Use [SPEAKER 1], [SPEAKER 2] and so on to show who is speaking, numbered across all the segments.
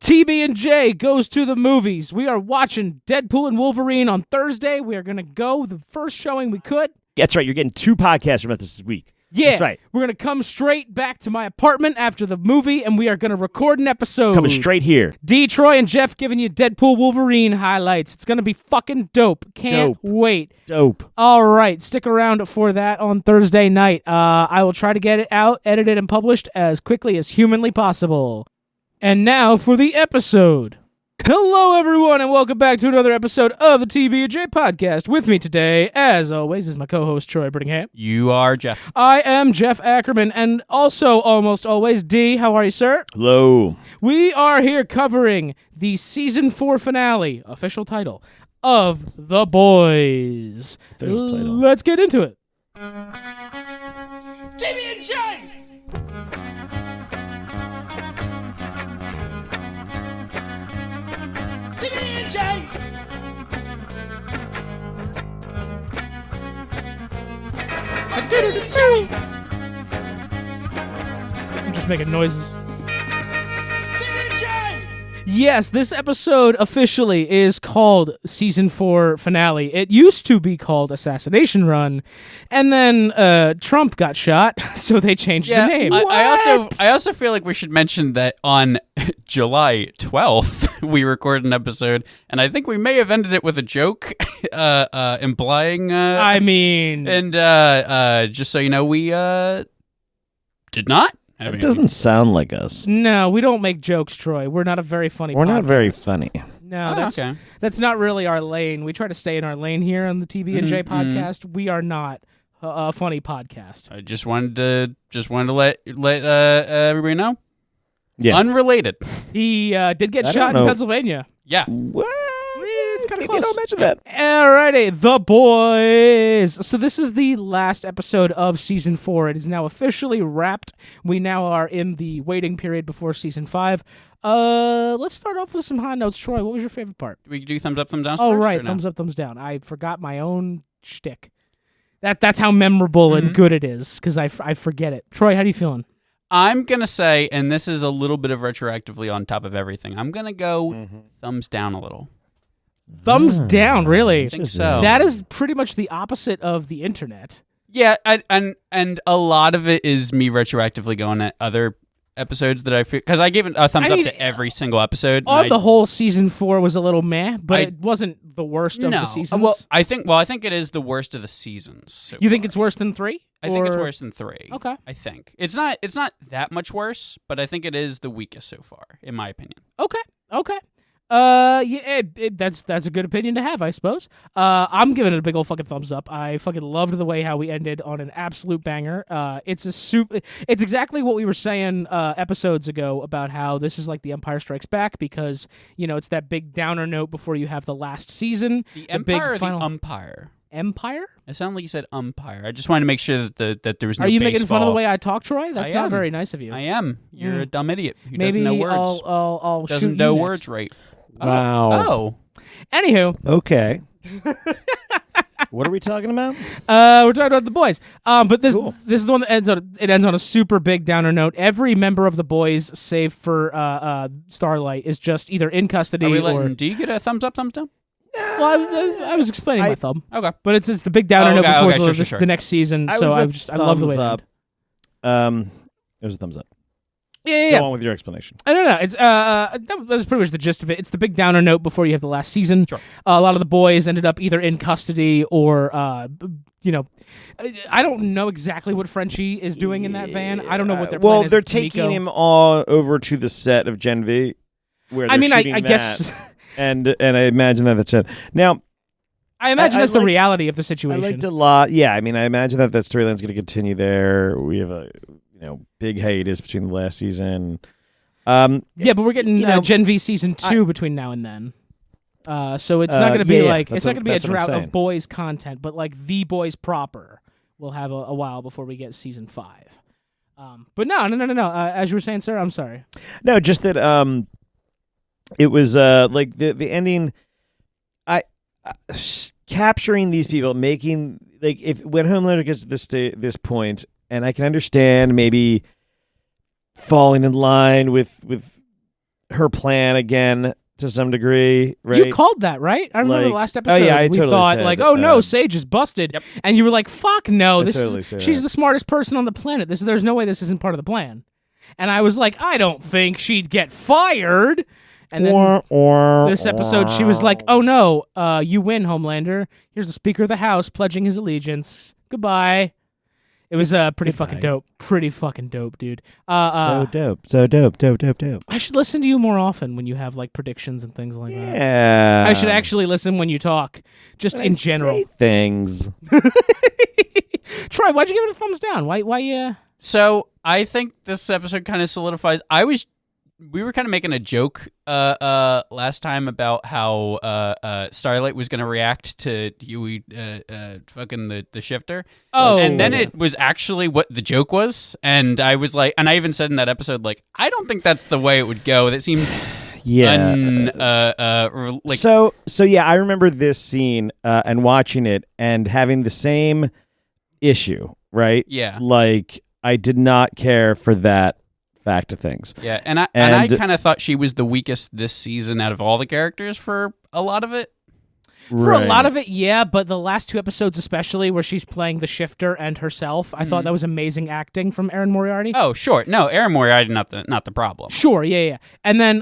[SPEAKER 1] TB&J goes to the movies. We are watching Deadpool and Wolverine on Thursday. We are going to go the first showing we could.
[SPEAKER 2] That's right. You're getting 2 podcasts from us this week.
[SPEAKER 1] Yeah.
[SPEAKER 2] That's right.
[SPEAKER 1] We're going to come straight back to my apartment after the movie, and we are going to record an episode.
[SPEAKER 2] Coming straight here.
[SPEAKER 1] D, Troy, and Jeff giving you Deadpool Wolverine highlights. It's going to be fucking dope. Can't wait.
[SPEAKER 2] Dope.
[SPEAKER 1] All right. Stick around for that on Thursday night. I will try to get it out, edited, and published as quickly as humanly possible. And now for the episode. Hello, everyone, and welcome back to another episode of the TB&J podcast. With me today, as always, is my co-host, Troy Brittingham.
[SPEAKER 3] You are Jeff.
[SPEAKER 1] I am Jeff Ackerman, and also, almost always, D. How are you, sir?
[SPEAKER 2] Hello.
[SPEAKER 1] We are here covering the Season 4 finale, official title, of The Boys.
[SPEAKER 2] Official title.
[SPEAKER 1] Let's get into it.
[SPEAKER 4] TB&J! TB&J!
[SPEAKER 1] I'm just making noises.
[SPEAKER 4] TB&J!
[SPEAKER 1] Yes, this episode officially is called Season 4 Finale. It used to be called Assassination Run, and then Trump got shot, so they changed the name.
[SPEAKER 3] I also feel like we should mention that on July 12th, we recorded an episode, and I think we may have ended it with a joke, implying... And just so you know, we did not.
[SPEAKER 2] That doesn't sound like us.
[SPEAKER 1] No, we don't make jokes, Troy. We're not a very funny
[SPEAKER 2] We're
[SPEAKER 1] podcast.
[SPEAKER 2] not very funny.
[SPEAKER 1] No,
[SPEAKER 3] okay.
[SPEAKER 1] That's not really our lane. We try to stay in our lane here on the TB&J podcast. We are not a funny podcast.
[SPEAKER 3] I just wanted to let everybody know.
[SPEAKER 2] Yeah.
[SPEAKER 3] Unrelated.
[SPEAKER 1] He did get
[SPEAKER 2] I
[SPEAKER 1] shot
[SPEAKER 2] don't
[SPEAKER 1] in
[SPEAKER 2] know.
[SPEAKER 1] Pennsylvania.
[SPEAKER 3] Yeah.
[SPEAKER 2] What?
[SPEAKER 1] It's kind of
[SPEAKER 2] You
[SPEAKER 1] close.
[SPEAKER 2] don't mention that.
[SPEAKER 1] Alrighty, The Boys. So this is the last episode of Season 4. It is now officially wrapped. We now are in the waiting period before Season 5. Let's start off with some high notes. Troy, what was your favorite part?
[SPEAKER 3] We do thumbs up, thumbs down.
[SPEAKER 1] Oh,
[SPEAKER 3] first,
[SPEAKER 1] right,
[SPEAKER 3] or no?
[SPEAKER 1] thumbs up, thumbs down. I forgot my own shtick. That's how memorable and good it is, because I forget it. Troy, how are you feeling?
[SPEAKER 3] I'm going to say, and this is a little bit of retroactively on top of everything, I'm going to go thumbs down a little.
[SPEAKER 1] Thumbs down, really?
[SPEAKER 3] I think so.
[SPEAKER 1] That is pretty much the opposite of the internet.
[SPEAKER 3] Yeah, and a lot of it is me retroactively going at other episodes that I feel, because I gave a thumbs up to every single episode.
[SPEAKER 1] On the whole, Season 4 was a little meh, but it wasn't the worst of the seasons.
[SPEAKER 3] Well, I think it is the worst of the seasons. So
[SPEAKER 1] you think
[SPEAKER 3] far.
[SPEAKER 1] it's worse than 3?
[SPEAKER 3] I think it's worse than 3.
[SPEAKER 1] Okay.
[SPEAKER 3] I think it's not that much worse, but I think it is the weakest so far, in my opinion.
[SPEAKER 1] Okay. Yeah, that's a good opinion to have, I suppose. I'm giving it a big old fucking thumbs up. I fucking loved the way how we ended on an absolute banger. It's exactly what we were saying episodes ago about how this is like The Empire Strikes Back, because it's that big downer note before you have the last season.
[SPEAKER 3] The
[SPEAKER 1] big
[SPEAKER 3] Empire or
[SPEAKER 1] final...
[SPEAKER 3] the Umpire?
[SPEAKER 1] Empire?
[SPEAKER 3] It sounded like you said umpire. I just wanted to make sure that there was no
[SPEAKER 1] Are you
[SPEAKER 3] baseball.
[SPEAKER 1] making fun of the way I talk, Troy? That's
[SPEAKER 3] I
[SPEAKER 1] not
[SPEAKER 3] am.
[SPEAKER 1] very nice of you.
[SPEAKER 3] I am. You're a dumb idiot who
[SPEAKER 1] Maybe
[SPEAKER 3] doesn't know words.
[SPEAKER 1] I'll shoot
[SPEAKER 3] doesn't
[SPEAKER 1] you
[SPEAKER 3] know
[SPEAKER 1] next.
[SPEAKER 3] words right.
[SPEAKER 2] Wow.
[SPEAKER 3] Oh.
[SPEAKER 1] Anywho,
[SPEAKER 2] Okay. What are we talking about?
[SPEAKER 1] we're talking about The Boys. But this
[SPEAKER 2] Cool.
[SPEAKER 1] this is the one that ends on a super big downer note. Every member of The Boys, save for Starlight, is just either in custody
[SPEAKER 3] Are we
[SPEAKER 1] or.
[SPEAKER 3] letting D get a thumbs up, thumbs down?
[SPEAKER 1] Well, I was explaining my thumb,
[SPEAKER 3] Okay.
[SPEAKER 1] but it's the big downer note before
[SPEAKER 3] Sure.
[SPEAKER 1] the next season.
[SPEAKER 2] I
[SPEAKER 1] So
[SPEAKER 2] was
[SPEAKER 1] I love the way it
[SPEAKER 2] thumbs
[SPEAKER 1] ended.
[SPEAKER 2] up. It was a thumbs up.
[SPEAKER 1] Yeah.
[SPEAKER 2] Go on with your explanation.
[SPEAKER 1] I don't know. It's that's pretty much the gist of it. It's the big downer note before you have the last season.
[SPEAKER 3] Sure.
[SPEAKER 1] A lot of the boys ended up either in custody or, I don't know exactly what Frenchie is doing in that van. I don't know what their plan is.
[SPEAKER 2] They're
[SPEAKER 1] with
[SPEAKER 2] taking
[SPEAKER 1] Nico.
[SPEAKER 2] him all over to the set of Gen V, where they're shooting
[SPEAKER 1] I
[SPEAKER 2] that,
[SPEAKER 1] guess.
[SPEAKER 2] and I imagine that's it. Now,
[SPEAKER 1] I imagine
[SPEAKER 2] I
[SPEAKER 1] that's the
[SPEAKER 2] liked-
[SPEAKER 1] reality of the
[SPEAKER 2] I
[SPEAKER 1] situation.
[SPEAKER 2] liked a lot. Yeah, I mean, I imagine that storyline's going to continue there. We have a big hiatus between the last season.
[SPEAKER 1] Yeah, but we're getting Gen V season 2 between now and then. So it's not going to be it's not going to be a drought of boys content, but like the boys proper will have a while before we get season 5. But no. As you were saying, sir, I'm sorry.
[SPEAKER 2] No, just that it was like the ending. Capturing these people, making when Homelander gets to this point, and I can understand maybe falling in line with her plan again to some degree, right?
[SPEAKER 1] You called that, right? I remember the last episode.
[SPEAKER 2] Oh yeah, I
[SPEAKER 1] we
[SPEAKER 2] totally
[SPEAKER 1] thought
[SPEAKER 2] said,
[SPEAKER 1] like, oh no, Sage is busted, and you were like, fuck no, she's the smartest person on the planet. There's no way this isn't part of the plan. And I was like, I don't think she'd get fired. And then this episode, she was like, oh no, you win, Homelander. Here's the Speaker of the House pledging his allegiance. Goodbye. It was pretty fucking dope. Pretty fucking dope, dude.
[SPEAKER 2] So dope.
[SPEAKER 1] I should listen to you more often when you have like predictions and things like that.
[SPEAKER 2] Yeah.
[SPEAKER 1] I should actually listen when you talk, just in general.
[SPEAKER 2] Say things.
[SPEAKER 1] Troy, why'd you give it a thumbs down? Why?
[SPEAKER 3] So I think this episode kind of solidifies. We were kind of making a joke last time about how Starlight was going to react to Huey fucking the shifter.
[SPEAKER 1] Oh.
[SPEAKER 3] And then it was actually what the joke was. And I was like, and I even said in that episode, like, I don't think that's the way it would go. That seems
[SPEAKER 2] So yeah, I remember this scene and watching it and having the same issue, right?
[SPEAKER 3] Yeah.
[SPEAKER 2] Like, I did not care for that fact of things.
[SPEAKER 3] Yeah, and I kind of thought she was the weakest this season out of all the characters for a lot of it.
[SPEAKER 1] For a lot of it, yeah, but the last 2 episodes especially, where she's playing the shifter and herself, I thought that was amazing acting from Erin Moriarty.
[SPEAKER 3] Oh, sure. No, Erin Moriarty, not the problem.
[SPEAKER 1] Sure, yeah. And then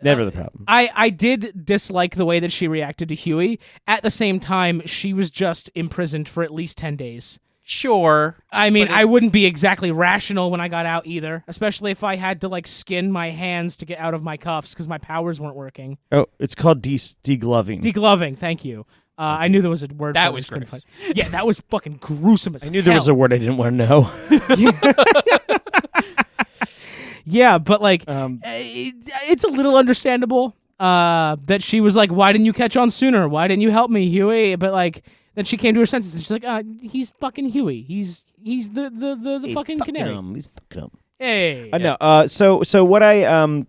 [SPEAKER 2] never the problem.
[SPEAKER 1] I did dislike the way that she reacted to Huey. At the same time, she was just imprisoned for at least 10 days.
[SPEAKER 3] Sure.
[SPEAKER 1] I mean, I wouldn't be exactly rational when I got out either, especially if I had to like skin my hands to get out of my cuffs because my powers weren't working.
[SPEAKER 2] Oh, it's called degloving.
[SPEAKER 1] Degloving, thank you. I knew there was a word
[SPEAKER 3] that
[SPEAKER 1] for it.
[SPEAKER 3] Was gross.
[SPEAKER 1] Yeah, that was fucking gruesome as
[SPEAKER 2] I knew there was a word I didn't want to know.
[SPEAKER 1] Yeah, but like, it's a little understandable that she was like, why didn't you catch on sooner? Why didn't you help me, Huey? But like, then she came to her senses and she's like, he's fucking Huey. He's the fucking canary.
[SPEAKER 2] He's fucking him.
[SPEAKER 1] Hey.
[SPEAKER 2] No. So what I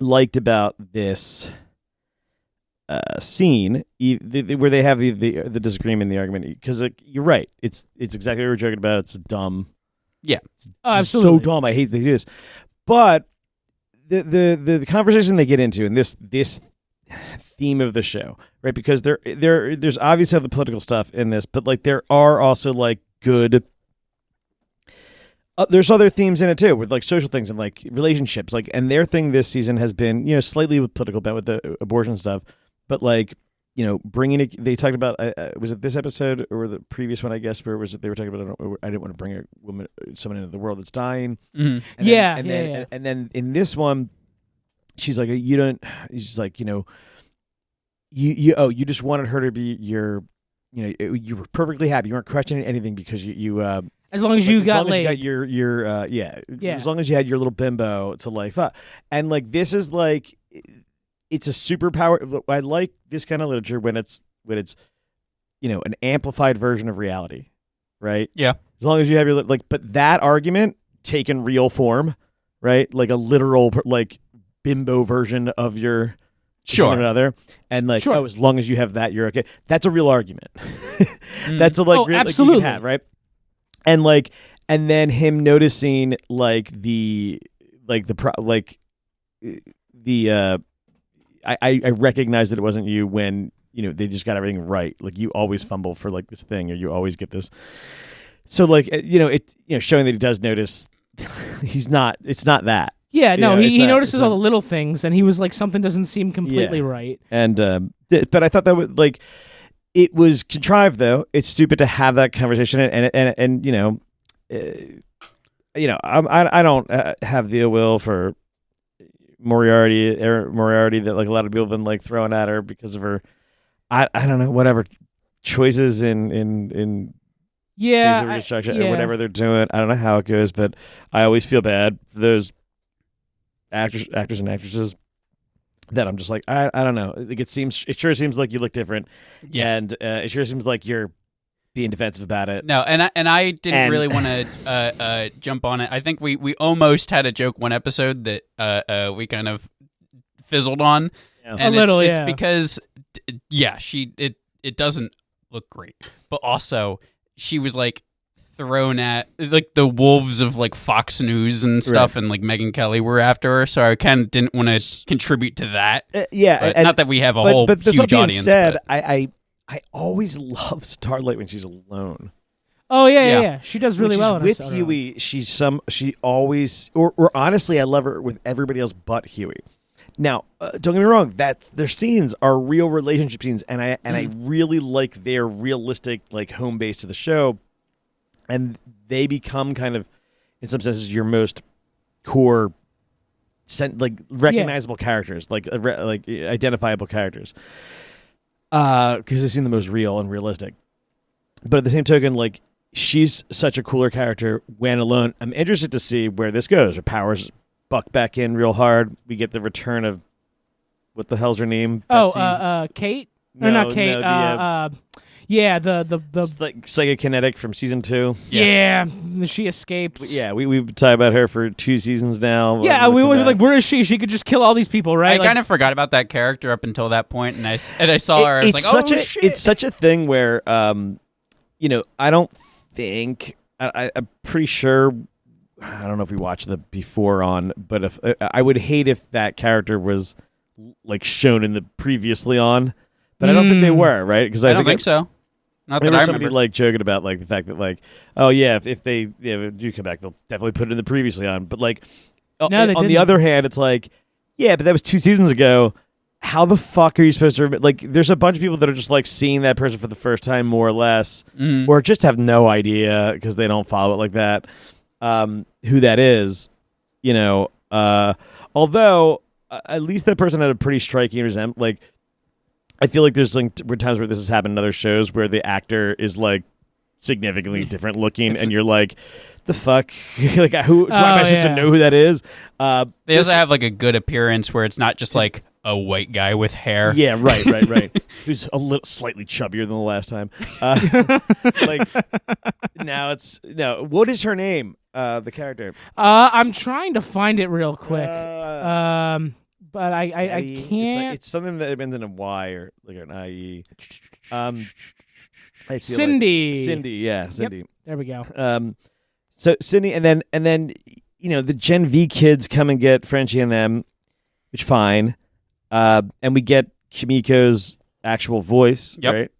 [SPEAKER 2] liked about this scene where they have the disagreement, the argument, because like, you're right. It's exactly what we're joking about. It's dumb.
[SPEAKER 3] Yeah.
[SPEAKER 2] It's
[SPEAKER 1] absolutely.
[SPEAKER 2] so dumb. I hate that they do this. But the conversation they get into and this theme of the show, right? Because there's obviously the political stuff in this, but like there are also like good. There's other themes in it too, with like social things and like relationships, like, and their thing this season has been, slightly with political, but with the abortion stuff, but like, bringing it. They talked about was it this episode or the previous one? I guess where was it? They were talking about I didn't want to bring someone into the world that's dying.
[SPEAKER 3] Mm-hmm.
[SPEAKER 2] And then in this one, she's like, you don't. She's like, you just wanted her to be your, you were perfectly happy. You weren't questioning anything because you
[SPEAKER 1] as long as you got laid.
[SPEAKER 2] As long as you got your as long as you had your little bimbo to like fuck. And like this is like it's a superpower. I like this kind of literature when it's an amplified version of reality, right?
[SPEAKER 3] Yeah.
[SPEAKER 2] As long as you have your but that argument taken real form, right? Like a literal like bimbo version of your another, and like as long as you have that, you're okay. That's a real argument. That's a real,
[SPEAKER 1] absolutely.
[SPEAKER 2] Like, you can have, right? And then him noticing I recognize that it wasn't you when they just got everything right. Like you always fumble for like this thing, or you always get this. So like showing that he does notice. It's not that.
[SPEAKER 1] Yeah, no, he notices all the little things, and he was like, something doesn't seem completely right.
[SPEAKER 2] And but I thought that was like, it was contrived though. It's stupid to have that conversation, and I don't have the ill will for Moriarty that like a lot of people have been like throwing at her because of her, I don't know, whatever choices in restructure or whatever they're doing. I don't know how it goes, but I always feel bad for those actors and actresses that I'm just like, I don't know. Like it sure seems like you look different, and it sure seems like you're being defensive about it.
[SPEAKER 3] No, and I didn't really want to jump on it. I think we almost had a joke one episode that we kind of fizzled on, and it's because it doesn't look great, but also she was like thrown at like the wolves of like Fox News and stuff, and like Megyn Kelly were after her, so I kind of didn't want to contribute to that.
[SPEAKER 2] But
[SPEAKER 3] not that we have a whole
[SPEAKER 2] but this
[SPEAKER 3] huge
[SPEAKER 2] being
[SPEAKER 3] audience.
[SPEAKER 2] said,
[SPEAKER 3] but
[SPEAKER 2] I always love Starlight when she's alone.
[SPEAKER 1] Oh yeah. She does really well
[SPEAKER 2] with Huey. She always or honestly, I love her with everybody else but Huey. Now, don't get me wrong. Their scenes are real relationship scenes, and I really like their realistic like home base to the show, and they become kind of, in some senses, your most core, like recognizable characters, like identifiable characters, because they seem the most real and realistic. But at the same token, like she's such a cooler character when alone. I'm interested to see where this goes. Her powers buck back in real hard. We get the return of what the hell's her name? Betsy?
[SPEAKER 1] Kate?
[SPEAKER 2] No,
[SPEAKER 1] or not Kate.
[SPEAKER 2] no,
[SPEAKER 1] the
[SPEAKER 2] it's like psychokinetic from season 2.
[SPEAKER 1] Yeah, she escaped.
[SPEAKER 2] We've been talking about her for 2 seasons now.
[SPEAKER 1] Yeah, we were like, where is she? She could just kill all these people, right?
[SPEAKER 3] I kind of forgot about that character up until that point, and I saw her. I was like, oh shit!
[SPEAKER 2] It's such a thing where, I don't think I'm pretty sure. I don't know if we watched the before on, but if I would hate if that character was like shown in the previously on, but I don't think they were, right? Because
[SPEAKER 3] I don't think so. Not that I remember.
[SPEAKER 2] Somebody like joking about like the fact that like, oh yeah, if they do come back, they'll definitely put it in the previously on. But like, on the other hand, it's like, yeah, but that was 2 seasons ago. How the fuck are you supposed to like? There's a bunch of people that are just like seeing that person for the first time, more or less, or just have no idea because they don't follow it like that. Who that is, although at least that person had a pretty striking resemblance. Like, I feel like there's like times where this has happened in other shows where the actor is like significantly different looking, and you're like, the fuck, like who am I supposed to know who that is?
[SPEAKER 3] They also have like a good appearance where it's not just like a white guy with hair.
[SPEAKER 2] Yeah, right. Who's a little slightly chubbier than the last time. Like now, what is her name? The character.
[SPEAKER 1] I'm trying to find it real quick. But I can't.
[SPEAKER 2] It's something that ends in a Y or like an IE. I feel
[SPEAKER 1] Cindy.
[SPEAKER 2] Like Cindy, yeah, Cindy.
[SPEAKER 1] Yep. There we go.
[SPEAKER 2] So Cindy, and then the Gen V kids come and get Frenchie and them, which fine. And we get Kimiko's actual voice, right?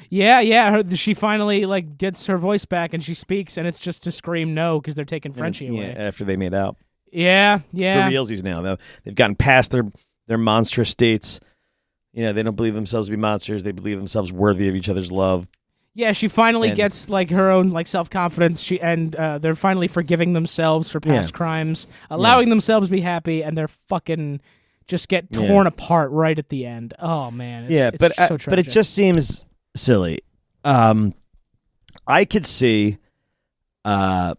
[SPEAKER 1] Yeah. She finally like gets her voice back, and she speaks, and it's just to scream no because they're taking Frenchie away.
[SPEAKER 2] Yeah, after they made out.
[SPEAKER 1] Yeah.
[SPEAKER 2] For realsies now, though. They've gotten past their monstrous states. They don't believe themselves to be monsters. They believe themselves worthy of each other's love.
[SPEAKER 1] Yeah, she finally gets like her own like self-confidence. They're finally forgiving themselves for past crimes, allowing themselves to be happy, and they're fucking just get torn apart right at the end. Oh man, it's so tragic.
[SPEAKER 2] But it just seems silly. I could see, and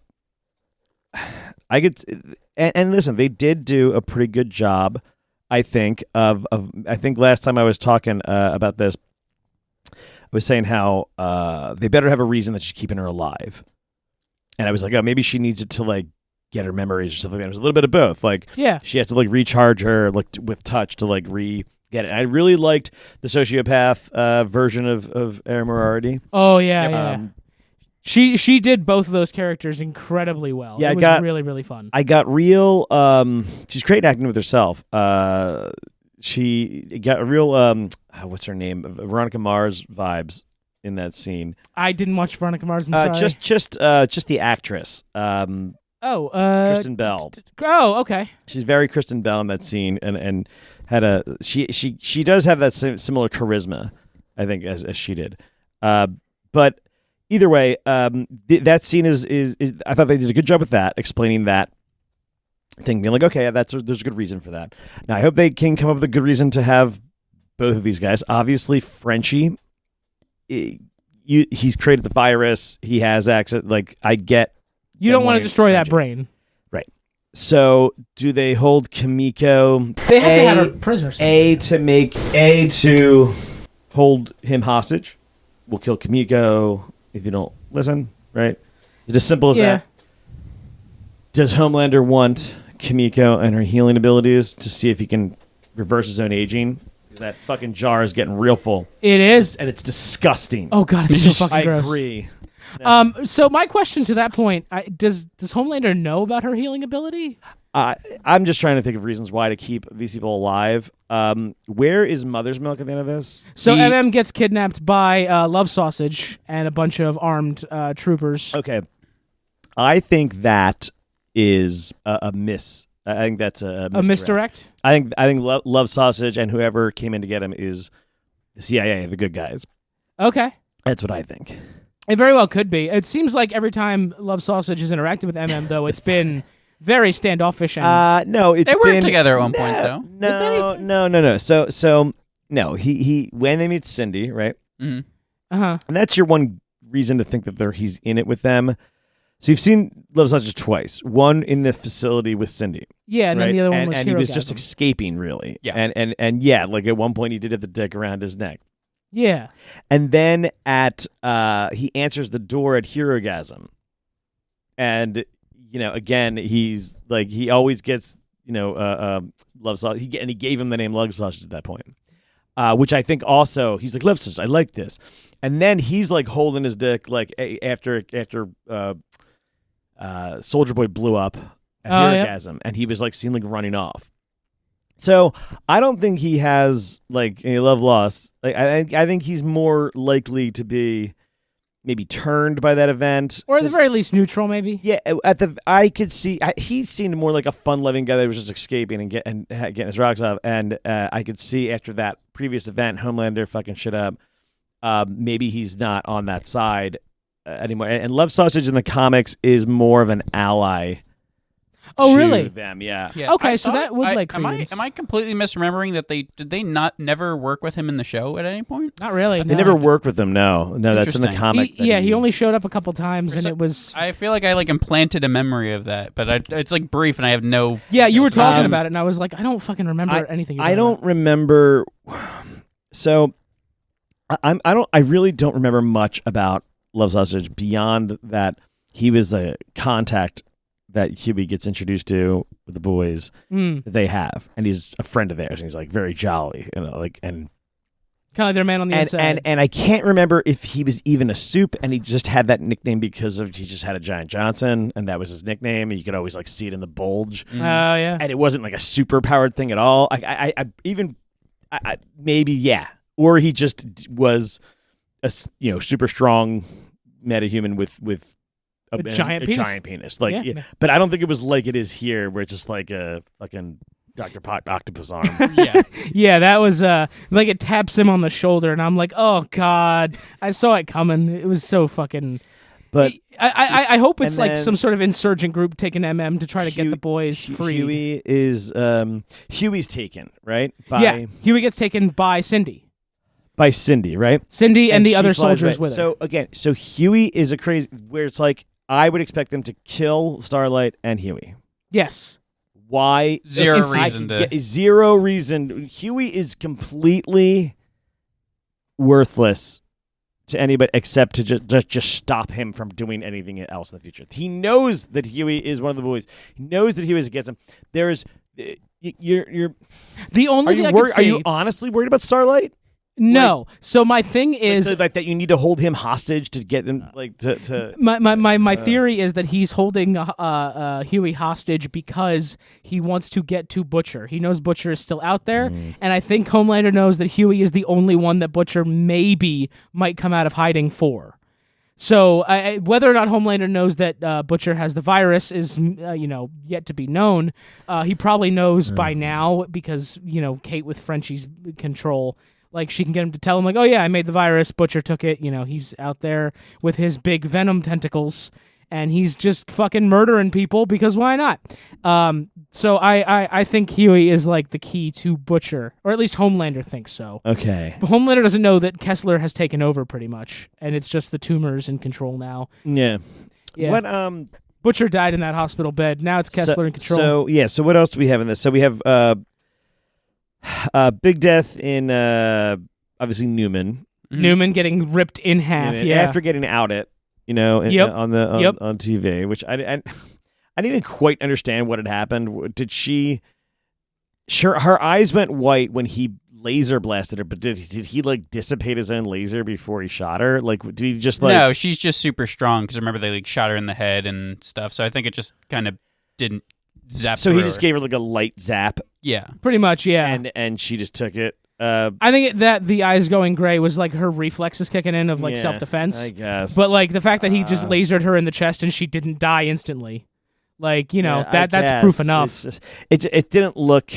[SPEAKER 2] listen, they did do a pretty good job, I think. I think last time I was talking about this, I was saying how they better have a reason that she's keeping her alive, and I was like, oh, maybe she needs it to like get her memories or something. It was a little bit of both. Like, she has to like recharge her like with touch to like get it. I really liked the sociopath version of Erin Moriarty.
[SPEAKER 1] Oh yeah. She did both of those characters incredibly well. Yeah, it was really, really fun.
[SPEAKER 2] I got real. She's great acting with herself. She got a real. What's her name? Veronica Mars vibes in that scene.
[SPEAKER 1] I didn't watch Veronica Mars. I'm sorry.
[SPEAKER 2] Just the actress. Kristen Bell.
[SPEAKER 1] Okay.
[SPEAKER 2] She's very Kristen Bell in that scene, and had she does have that similar charisma, I think, as she did. But either way, that scene is I thought they did a good job with that, explaining that thing, being like, okay, there's a good reason for that. Now I hope they can come up with a good reason to have both of these guys. Obviously, Frenchie, he's created the virus. He has access. Like, I get.
[SPEAKER 1] You don't want to destroy that brain.
[SPEAKER 2] Right. So, do they hold Kimiko?
[SPEAKER 1] They have to have her prisoners.
[SPEAKER 2] To hold him hostage. We'll kill Kimiko if you don't listen, right? Is it as simple as that? Does Homelander want Kimiko and her healing abilities to see if he can reverse his own aging? Because that fucking jar is getting real full.
[SPEAKER 1] It is.
[SPEAKER 2] And it's disgusting.
[SPEAKER 1] Oh, God, it's so fucking gross.
[SPEAKER 2] I agree.
[SPEAKER 1] So my question to that point, does Homelander know about her healing ability?
[SPEAKER 2] I'm just trying to think of reasons why to keep these people alive. Where is Mother's Milk at the end of this?
[SPEAKER 1] So MM gets kidnapped by Love Sausage and a bunch of armed troopers.
[SPEAKER 2] Okay. I think that is a miss. I think that's a
[SPEAKER 1] misdirect.
[SPEAKER 2] I think Love Sausage and whoever came in to get him is the CIA, the good guys.
[SPEAKER 1] Okay.
[SPEAKER 2] That's what I think.
[SPEAKER 1] It very well could be. It seems like every time Love Sausage has interacted with MM, though, it's been very standoffish. And
[SPEAKER 2] no,
[SPEAKER 3] they weren't together at one point, though.
[SPEAKER 2] No. So no, he when they meet Cindy, right?
[SPEAKER 3] Mm-hmm.
[SPEAKER 2] And that's your one reason to think that he's in it with them. So you've seen Love Sausage twice. One in the facility with Cindy.
[SPEAKER 1] Yeah, and then the other one was
[SPEAKER 2] and he was just
[SPEAKER 1] Herogasm.
[SPEAKER 2] escaping, really.
[SPEAKER 3] Yeah.
[SPEAKER 2] And yeah, like at one point he did have the dick around his neck.
[SPEAKER 1] Yeah.
[SPEAKER 2] And then he answers the door at Herogasm. And, again, he's like, he always gets, Love Sausage. And he gave him the name Love Sausage at that point. Which I think also, he's like, Love Sausage, I like this. And then he's like holding his dick like after Soldier Boy blew up at Herogasm. And he was like seen like running off. So I don't think he has like any love lost. Like I think he's more likely to be maybe turned by that event,
[SPEAKER 1] or at the very least neutral, maybe.
[SPEAKER 2] Yeah, I could see he seemed more like a fun-loving guy that was just escaping and getting his rocks off. And I could see after that previous event, Homelander fucking shit up. Maybe he's not on that side anymore. And Love Sausage in the comics is more of an ally.
[SPEAKER 1] Oh, really?
[SPEAKER 2] Them, yeah.
[SPEAKER 1] Okay, so that would like credence.
[SPEAKER 3] Am I completely misremembering that did they never work with him in the show at any point?
[SPEAKER 1] Not really.
[SPEAKER 2] They never worked with him. No, that's in the comic.
[SPEAKER 1] He only showed up a couple times, and it was.
[SPEAKER 3] I feel like I like implanted a memory of that, but it's like brief, and I have no.
[SPEAKER 1] Yeah, you were talking about it, and I was like, I don't fucking remember anything.
[SPEAKER 2] I don't remember. So, I really don't remember much about Love Sausage beyond that he was a contact that Huey gets introduced to with the boys that they have, and he's a friend of theirs, and he's like very jolly, and kind
[SPEAKER 1] of like their man on the inside.
[SPEAKER 2] And I can't remember if he was even a soup, and he just had that nickname because he just had a giant Johnson, and that was his nickname, and you could always like see it in the bulge.
[SPEAKER 1] Oh yeah,
[SPEAKER 2] and it wasn't like a super powered thing at all. Maybe yeah, or he just was a super strong metahuman with a giant penis. Like, yeah. But I don't think it was like it is here, where it's just like a fucking Dr. Octopus arm.
[SPEAKER 1] Yeah, that was like it taps him on the shoulder, and I'm like, oh god, I saw it coming. It was so fucking.
[SPEAKER 2] But
[SPEAKER 1] I hope it's like some sort of insurgent group taking MM to try to get the boys free.
[SPEAKER 2] Huey is Huey's taken, right?
[SPEAKER 1] Huey gets taken by Cindy.
[SPEAKER 2] By Cindy, right?
[SPEAKER 1] Cindy and the other soldiers with her.
[SPEAKER 2] So Huey is a crazy, where it's like, I would expect them to kill Starlight and Huey.
[SPEAKER 1] Yes.
[SPEAKER 2] Why?
[SPEAKER 3] Zero reason.
[SPEAKER 2] Zero reason. Huey is completely worthless to anybody except to just stop him from doing anything else in the future. He knows that Huey is one of the boys. He knows that Huey is against him. There's you're
[SPEAKER 1] the only thing I could say,
[SPEAKER 2] are you honestly worried about Starlight?
[SPEAKER 1] No. So my thing is
[SPEAKER 2] like that you need to hold him hostage to get him to
[SPEAKER 1] My theory is that he's holding Huey hostage because he wants to get to Butcher. He knows Butcher is still out there, and I think Homelander knows that Huey is the only one that Butcher maybe might come out of hiding for. So whether or not Homelander knows that Butcher has the virus is yet to be known. He probably knows by now because Kate with Frenchie's control. Like, she can get him to tell him, like, oh, yeah, I made the virus. Butcher took it. He's out there with his big venom tentacles, and he's just fucking murdering people because why not? So I think Huey is, like, the key to Butcher, or at least Homelander thinks so.
[SPEAKER 2] Okay.
[SPEAKER 1] But Homelander doesn't know that Kessler has taken over pretty much, and it's just the tumors in control now.
[SPEAKER 2] Yeah.
[SPEAKER 1] What, Butcher died in that hospital bed. Now it's Kessler in control.
[SPEAKER 2] So what else do we have in this? So we have... big death in obviously Newman.
[SPEAKER 1] Newman getting ripped in half.
[SPEAKER 2] After getting outed, on TV, which I didn't even quite understand what had happened. Did she? Sure, her eyes went white when he laser blasted her, but did he like dissipate his own laser before he shot her? Like, did he just like?
[SPEAKER 3] No, she's just super strong because remember they like shot her in the head and stuff. So I think it just kind of didn't zap.
[SPEAKER 2] So he
[SPEAKER 3] through
[SPEAKER 2] just
[SPEAKER 3] her.
[SPEAKER 2] gave her like a light zap,
[SPEAKER 3] Yeah.
[SPEAKER 1] Pretty much, yeah.
[SPEAKER 2] and she just took it.
[SPEAKER 1] I think that the eyes going gray was like her reflexes kicking in of like
[SPEAKER 2] Yeah,
[SPEAKER 1] self-defense.
[SPEAKER 2] I guess.
[SPEAKER 1] But like the fact that he just lasered her in the chest and she didn't die instantly, like that's proof enough.
[SPEAKER 2] It's just, it didn't look.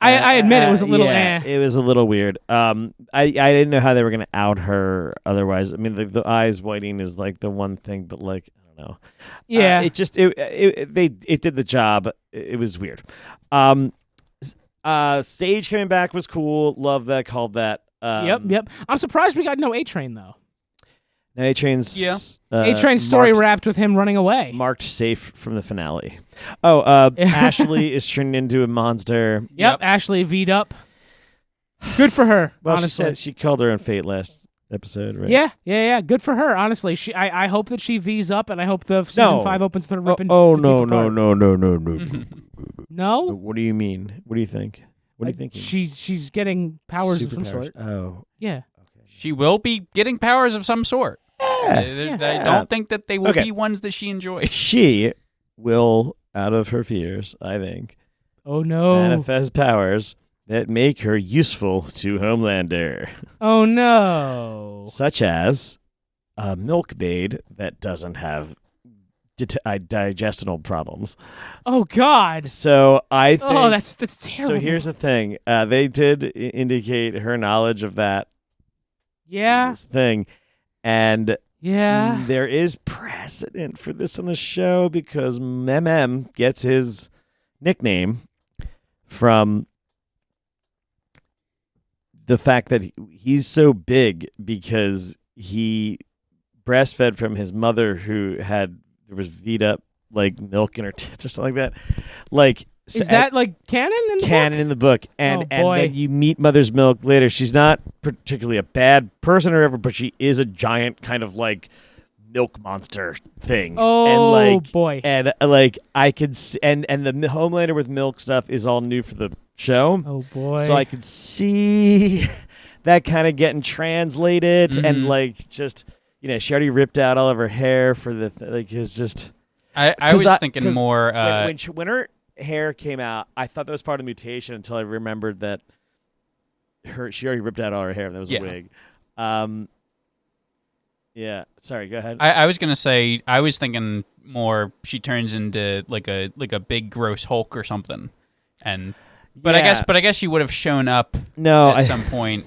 [SPEAKER 1] I admit it was a little.
[SPEAKER 2] It was a little weird. I didn't know how they were gonna out her otherwise. I mean, the eyes whiting is like the one thing, but like I don't know.
[SPEAKER 1] Yeah,
[SPEAKER 2] it did the job. It was weird. Sage coming back was cool. Love that. Called that.
[SPEAKER 1] Yep. I'm surprised we got no A-Train though.
[SPEAKER 2] No, A-Train's
[SPEAKER 1] A-Train's story wrapped with him running away.
[SPEAKER 2] Marked safe from the finale. Oh, Ashley is turned into a monster.
[SPEAKER 1] Yep. Ashley V'd up. Good for her.
[SPEAKER 2] Well,
[SPEAKER 1] honestly,
[SPEAKER 2] she called her own fate last episode, right?
[SPEAKER 1] Yeah. Good for her. Honestly, I hope that she V's up, and I hope the season 5 opens with her ripping.
[SPEAKER 2] No.
[SPEAKER 1] No.
[SPEAKER 2] What do you mean? What do you think? What are you thinking?
[SPEAKER 1] She's getting powers of some sort.
[SPEAKER 2] Oh,
[SPEAKER 1] Yeah.
[SPEAKER 3] She will be getting powers of some sort. I don't think that they will
[SPEAKER 2] Okay.
[SPEAKER 3] be ones that she enjoys.
[SPEAKER 2] She will, out of her fears, I think,
[SPEAKER 1] Oh no.
[SPEAKER 2] manifest powers that make her useful to Homelander,
[SPEAKER 1] Oh no.
[SPEAKER 2] such as a milkmaid that doesn't have digestional problems.
[SPEAKER 1] Oh God.
[SPEAKER 2] So I think.
[SPEAKER 1] Oh, that's terrible.
[SPEAKER 2] So here's the thing. They did indicate her knowledge of that
[SPEAKER 1] Yeah.
[SPEAKER 2] this thing, and
[SPEAKER 1] Yeah.
[SPEAKER 2] there is precedent for this on the show because MM gets his nickname from the fact that he's so big because he breastfed from his mother who there was V'd up like milk in her tits or something like that. Like,
[SPEAKER 1] Is that like canon in the
[SPEAKER 2] canon
[SPEAKER 1] book?
[SPEAKER 2] in the book, and
[SPEAKER 1] Oh, boy.
[SPEAKER 2] then you meet Mother's Milk later. She's not particularly a bad person or whatever, but she is a giant kind of like milk monster thing.
[SPEAKER 1] Oh,
[SPEAKER 2] and like,
[SPEAKER 1] boy.
[SPEAKER 2] And like I could, and the Homelander with milk stuff is all new for the show.
[SPEAKER 1] Oh boy.
[SPEAKER 2] So I could see that kind of getting translated, and like just she already ripped out all of her hair for the like it's just.
[SPEAKER 3] I was thinking more
[SPEAKER 2] when her hair came out, I thought that was part of the mutation until I remembered that she already ripped out all her hair. That was a wig. Yeah. Sorry. Go ahead.
[SPEAKER 3] I was gonna say I was thinking more she turns into like a big gross Hulk or something, but I guess she would have shown up at some point.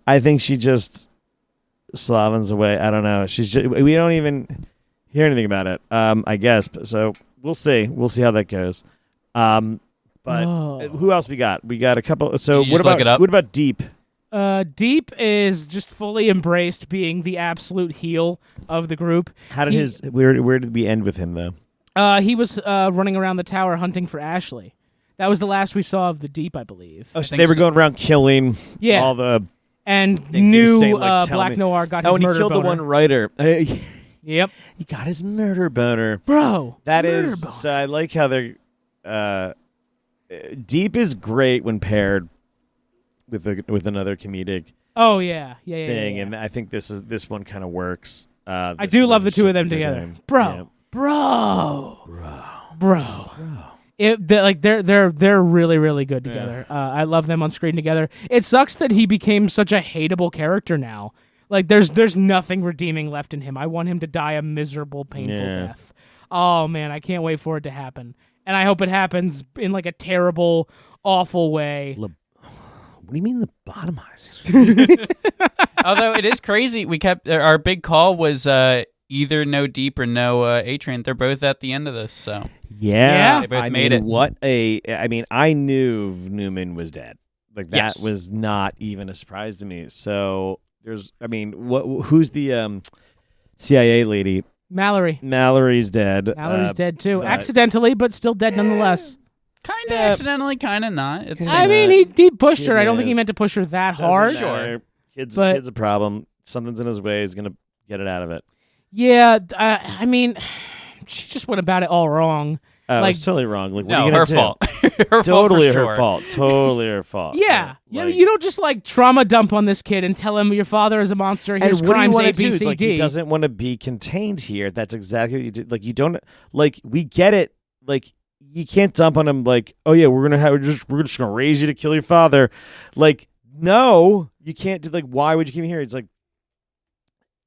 [SPEAKER 2] I think she just slovens away. I don't know. We don't even hear anything about it. I guess. So we'll see. We'll see how that goes. But who else we got? We got a couple. So
[SPEAKER 3] Did you just look it up?
[SPEAKER 2] What about Deep?
[SPEAKER 1] Deep is just fully embraced being the absolute heel of the group.
[SPEAKER 2] How did where did we end with him though?
[SPEAKER 1] He was running around the tower hunting for Ashley. That was the last we saw of the Deep, I believe.
[SPEAKER 2] Oh, so they were going around killing all the
[SPEAKER 1] and
[SPEAKER 2] things he was saying, like,
[SPEAKER 1] Black Noir got his
[SPEAKER 2] and he
[SPEAKER 1] murder
[SPEAKER 2] killed
[SPEAKER 1] boner.
[SPEAKER 2] the one writer.
[SPEAKER 1] Yep.
[SPEAKER 2] He got his murder boner.
[SPEAKER 1] Bro.
[SPEAKER 2] That
[SPEAKER 1] murder
[SPEAKER 2] is
[SPEAKER 1] boner.
[SPEAKER 2] so I like how they're Deep is great when paired with another comedic
[SPEAKER 1] Oh yeah.
[SPEAKER 2] thing,
[SPEAKER 1] Yeah.
[SPEAKER 2] and I think this one kind of works.
[SPEAKER 1] I do love the two of them together. Bro. They're really, really good together. I love them on screen together. It sucks that he became such a hateable character now. Like there's nothing redeeming left in him. I want him to die a miserable, painful death. Oh man, I can't wait for it to happen. And I hope it happens in like a terrible, awful way.
[SPEAKER 2] What do you mean lobotomized?
[SPEAKER 3] Although it is crazy, we kept our big call was either no Deep or no A-Train. They're both at the end of this, so
[SPEAKER 2] yeah.
[SPEAKER 3] they both made it.
[SPEAKER 2] I knew Newman was dead. Like that
[SPEAKER 3] Yes.
[SPEAKER 2] was not even a surprise to me. So who's the CIA lady?
[SPEAKER 1] Mallory.
[SPEAKER 2] Mallory's dead.
[SPEAKER 1] Mallory's dead too. Accidentally, but still dead nonetheless.
[SPEAKER 3] Kind of accidentally, kind of not. It's
[SPEAKER 1] I mean, he pushed her. I don't think he meant to push her that hard.
[SPEAKER 2] Doesn't matter. Kid's a problem. Something's in his way. He's going to get it out of it.
[SPEAKER 1] Yeah, I mean, she just went about it all wrong.
[SPEAKER 2] It's totally wrong. Like, what
[SPEAKER 3] no,
[SPEAKER 2] are you gonna
[SPEAKER 3] her
[SPEAKER 2] do?
[SPEAKER 3] fault. Her
[SPEAKER 2] Totally
[SPEAKER 3] fault for
[SPEAKER 2] her
[SPEAKER 3] sure.
[SPEAKER 2] fault. Totally her fault.
[SPEAKER 1] Yeah. You don't just like trauma dump on this kid and tell him your father is a monster. Here's
[SPEAKER 2] And what do you
[SPEAKER 1] crimes
[SPEAKER 2] want
[SPEAKER 1] A,
[SPEAKER 2] to
[SPEAKER 1] B,
[SPEAKER 2] do?
[SPEAKER 1] C,
[SPEAKER 2] Like,
[SPEAKER 1] D.
[SPEAKER 2] he doesn't want to be contained here. That's exactly what you did. Like, you don't, like, we get it. Like, you can't dump on him like, oh yeah, we're just gonna raise you to kill your father. Like, no, you can't do. Like, why would you keep him here? It's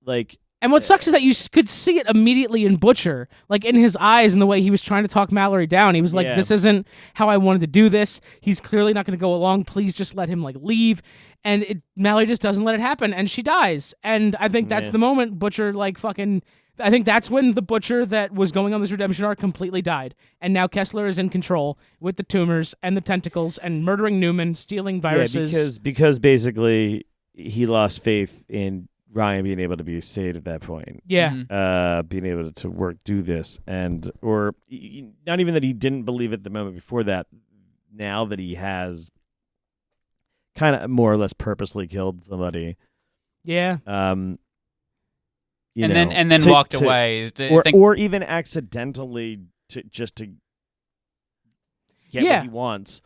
[SPEAKER 2] like.
[SPEAKER 1] And what sucks is that you could see it immediately in Butcher, like in his eyes and the way he was trying to talk Mallory down. He was like, this isn't how I wanted to do this. He's clearly not going to go along. Please just let him like leave. And Mallory just doesn't let it happen, and she dies. And I think that's the moment Butcher like fucking... I think that's when the Butcher that was going on this redemption arc completely died. And now Kessler is in control with the tumors and the tentacles and murdering Newman, stealing viruses.
[SPEAKER 2] Yeah, because basically he lost faith in Ryan being able to be saved at that point.
[SPEAKER 1] Yeah.
[SPEAKER 3] Mm-hmm.
[SPEAKER 2] Being able to do this, or not even that he didn't believe it the moment before that. Now that he has kind of more or less purposely killed somebody.
[SPEAKER 1] Yeah.
[SPEAKER 3] And then walked away.
[SPEAKER 2] Or even accidentally to get what he wants,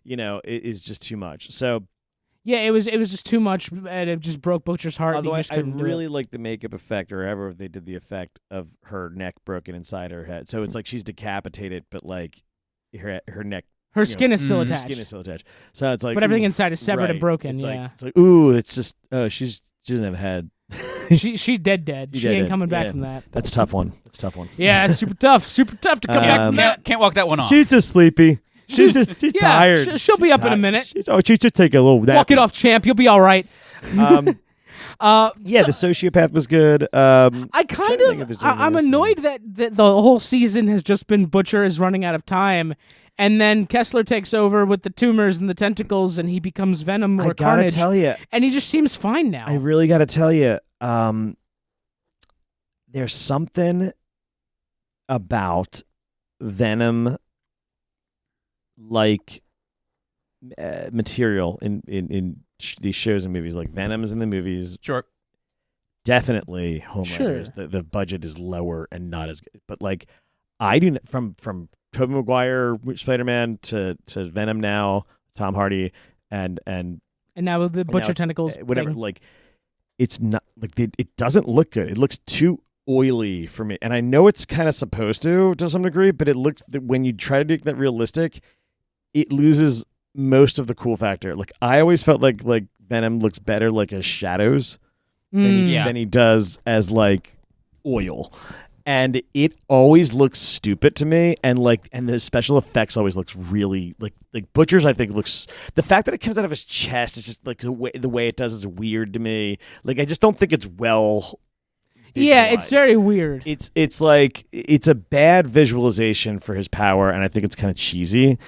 [SPEAKER 2] is just too much. So
[SPEAKER 1] yeah, it was just too much, and it just broke Butcher's heart.
[SPEAKER 2] Although
[SPEAKER 1] and he just
[SPEAKER 2] I
[SPEAKER 1] couldn't do
[SPEAKER 2] really
[SPEAKER 1] it.
[SPEAKER 2] like the makeup effect, or ever they did the effect of her neck broken inside her head. So it's like she's decapitated, but like her neck,
[SPEAKER 1] her skin is still
[SPEAKER 2] her
[SPEAKER 1] attached.
[SPEAKER 2] skin is still attached. So it's like,
[SPEAKER 1] but everything inside is severed and broken.
[SPEAKER 2] It's
[SPEAKER 1] yeah,
[SPEAKER 2] like, it's like, ooh, it's just she doesn't have a head.
[SPEAKER 1] she's dead. She ain't coming back from that.
[SPEAKER 2] That's a tough one.
[SPEAKER 1] Yeah, it's super tough to come back from that.
[SPEAKER 3] Can't walk that one off.
[SPEAKER 2] She's just sleepy. She's tired.
[SPEAKER 1] She'll be up in a minute.
[SPEAKER 2] She's just taking a little nap.
[SPEAKER 1] Walk it off, champ. You'll be all right.
[SPEAKER 2] The sociopath was good. I'm
[SPEAKER 1] annoyed that the whole season has just been Butcher is running out of time, and then Kessler takes over with the tumors and the tentacles, and he becomes Venom or Carnage.
[SPEAKER 2] I gotta tell you,
[SPEAKER 1] and he just seems fine now.
[SPEAKER 2] I really gotta tell you, there's something about Venom like material in these shows and movies. Like Venom is in the movies.
[SPEAKER 3] Sure.
[SPEAKER 2] Definitely Homelander's. The budget is lower and not as good. But like I do from Tobey Maguire Spider-Man to Venom now, Tom Hardy and
[SPEAKER 1] now with the Butcher tentacles
[SPEAKER 2] whatever
[SPEAKER 1] thing.
[SPEAKER 2] like it's not like it doesn't look good. It looks too oily for me. And I know it's kind of supposed to some degree, but it looks when you try to make that realistic, it loses most of the cool factor. Like I always felt like Venom looks better like as shadows than he does as like oil. And it always looks stupid to me, and the special effects always looks really like Butcher's. I think looks, the fact that it comes out of his chest is just like the way it does is weird to me. Like I just don't think it's well.
[SPEAKER 1] Yeah, it's very weird.
[SPEAKER 2] It's like it's a bad visualization for his power, and I think it's kind of cheesy.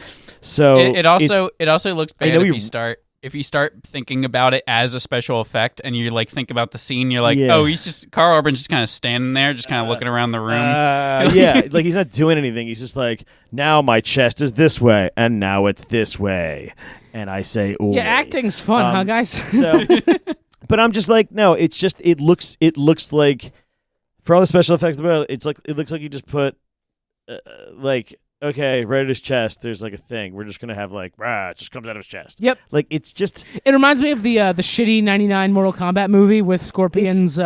[SPEAKER 2] So
[SPEAKER 3] it also looks bad if you start thinking about it as a special effect, and you like think about the scene. You're like, oh, he's just Carl Urban's just kind of standing there, just kind of looking around the room.
[SPEAKER 2] Like he's not doing anything. He's just like, now my chest is this way, and now it's this way, and I say, oh,
[SPEAKER 1] yeah, acting's fun, huh, guys?
[SPEAKER 2] So. But I'm just like, no, it's just it looks like for all the special effects about it looks like you just put okay, right at his chest there's like a thing. We're just gonna have like it just comes out of his chest.
[SPEAKER 1] Yep.
[SPEAKER 2] Like it's just
[SPEAKER 1] it reminds me of the shitty 99 Mortal Kombat movie with Scorpion's
[SPEAKER 3] his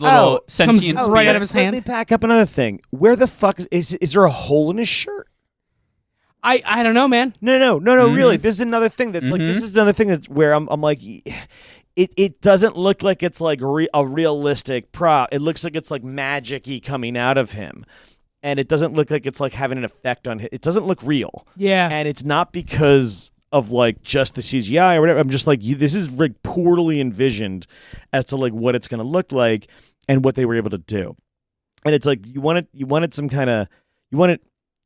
[SPEAKER 3] little sentient
[SPEAKER 1] comes right out of his hand.
[SPEAKER 2] Let me back up another thing. Where the fuck is there a hole in his shirt?
[SPEAKER 1] I don't know, man.
[SPEAKER 2] No, really. This is another thing that's like this is another thing that's where I'm like it doesn't look like it's like a realistic prop. It looks like it's like magic-y coming out of him. And it doesn't look like it's like having an effect on him. It doesn't look real.
[SPEAKER 1] Yeah.
[SPEAKER 2] And it's not because of like just the CGI or whatever. I'm just like this is like poorly envisioned as to like what it's going to look like and what they were able to do. And it's like you wanted some kind of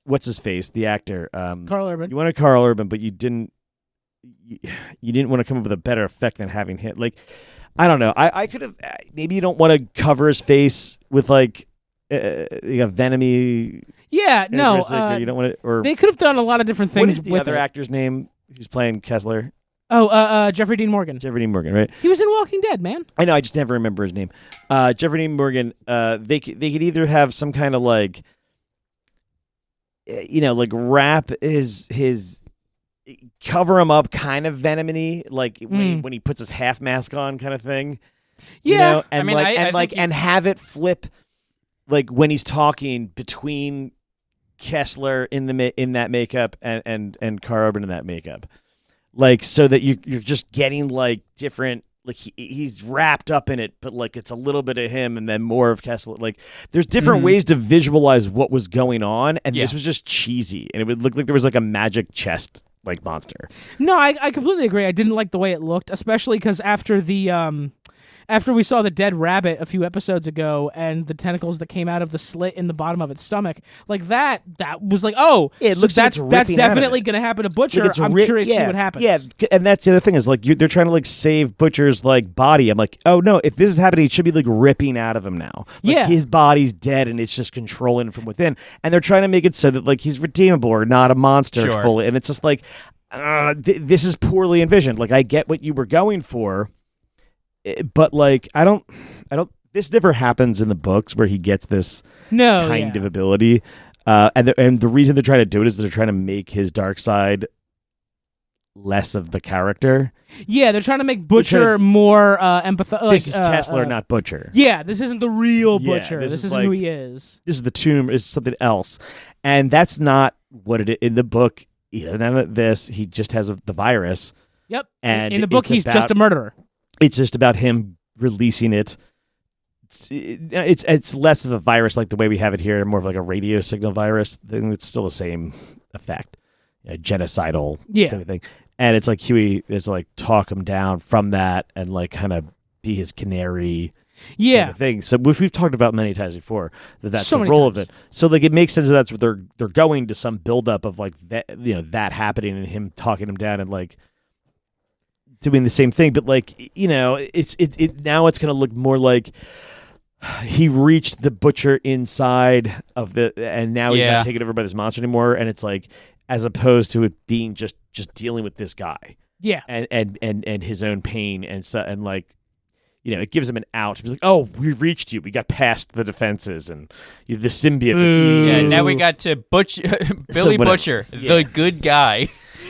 [SPEAKER 2] what's his face, the actor,
[SPEAKER 1] Carl Urban.
[SPEAKER 2] You wanted Carl Urban, but you didn't want to come up with a better effect than having him. Like, I don't know. I could have maybe you don't want to cover his face with like a Venom-y.
[SPEAKER 1] Yeah, no.
[SPEAKER 2] Or you don't want it. Or
[SPEAKER 1] they could have done a lot of different things.
[SPEAKER 2] What is the
[SPEAKER 1] with
[SPEAKER 2] other actor's name who's playing Kessler?
[SPEAKER 1] Oh, Jeffrey Dean Morgan.
[SPEAKER 2] Jeffrey Dean Morgan, right?
[SPEAKER 1] He was in Walking Dead, man.
[SPEAKER 2] I know. I just never remember his name. Jeffrey Dean Morgan. They could either have some kind of like like wrap his cover him up kind of venom-y, like when he puts his half mask on kind of thing.
[SPEAKER 1] Yeah.
[SPEAKER 2] You know? And
[SPEAKER 3] I mean, I think
[SPEAKER 2] and have it flip like when he's talking between Kessler in that makeup and Karl Urban in that makeup. Like so that you're just getting like different, like he's wrapped up in it, but like it's a little bit of him and then more of Kessler. Like there's different ways to visualize what was going on, and this was just cheesy, and it would look like there was like a magic chest like monster.
[SPEAKER 1] No, I completely agree. I didn't like the way it looked, especially because after we saw the dead rabbit a few episodes ago and the tentacles that came out of the slit in the bottom of its stomach, like that was like, oh,
[SPEAKER 2] it looks
[SPEAKER 1] that's definitely going to happen to Butcher.
[SPEAKER 2] Like
[SPEAKER 1] I'm curious to see what happens.
[SPEAKER 2] Yeah, and that's the other thing is like they're trying to like save Butcher's like body. I'm like, oh no, if this is happening, it should be like ripping out of him now. Like, his body's dead and it's just controlling from within. And they're trying to make it so that like he's redeemable or not a monster fully. And it's just like, this is poorly envisioned. Like I get what you were going for. But like I don't this never happens in the books where he gets this kind of ability, and the reason they're trying to do it is they're trying to make his dark side less of the character.
[SPEAKER 1] Yeah, they're trying to make Butcher more empathetic.
[SPEAKER 2] This is Kessler, not Butcher.
[SPEAKER 1] Yeah, this isn't the real Butcher. This isn't
[SPEAKER 2] like,
[SPEAKER 1] who he is.
[SPEAKER 2] This is the tomb. Is something else, and that's not what it is in the book. He doesn't have this. He just has the virus.
[SPEAKER 1] Yep.
[SPEAKER 2] And
[SPEAKER 1] in the book, he's just a murderer.
[SPEAKER 2] It's just about him releasing it. It's less of a virus like the way we have it here, more of like a radio signal virus. It's still the same effect, genocidal type of thing. And it's like Huey is like talk him down from that and like kind of be his canary. Kind of thing. So which we've talked about many times before, that's so the role of it. So like it makes sense that that's what they're going to some buildup of like that, that happening and him talking him down and like doing the same thing, but like it now it's going to look more like he reached the Butcher inside of and now he's not taken over by this monster anymore, and it's like as opposed to it being just dealing with this guy, and his own pain and stuff, and like it gives him an out. He's like, oh, we reached you. We got past the defenses and the symbiote.
[SPEAKER 3] Yeah, now we got to Billy Butcher, the good guy.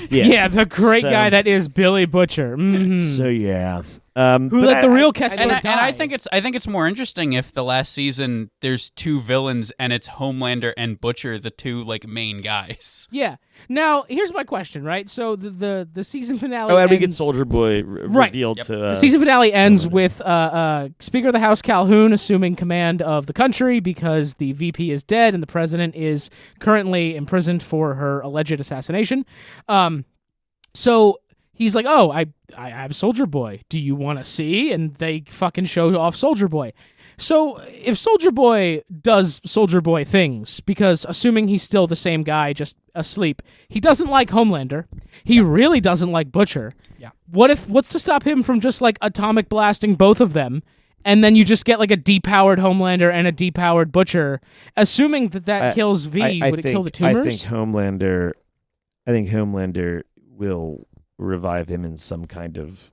[SPEAKER 1] Yeah, the great guy that is Billy Butcher. Mm-hmm.
[SPEAKER 2] So yeah,
[SPEAKER 1] who let the real Kessler die?
[SPEAKER 3] And I think it's more interesting if the last season there's two villains and it's Homelander and Butcher, the two like main guys.
[SPEAKER 1] Yeah. Now here's my question, right? So the season finale.
[SPEAKER 2] Oh, and
[SPEAKER 1] ends...
[SPEAKER 2] we get Soldier Boy revealed to.
[SPEAKER 1] The season finale ends with Speaker of the House Calhoun assuming command of the country because the VP is dead and the president is currently imprisoned for her alleged assassination. So he's like, oh, I have Soldier Boy. Do you want to see? And they fucking show off Soldier Boy. So if Soldier Boy does Soldier Boy things, because assuming he's still the same guy, just asleep, he doesn't like Homelander. He really doesn't like Butcher.
[SPEAKER 3] Yeah.
[SPEAKER 1] What's to stop him from just like atomic blasting both of them? And then you just get like a depowered Homelander and a depowered Butcher. Assuming that kills V, would it kill the tumors?
[SPEAKER 2] I think Homelander will revive him in some kind of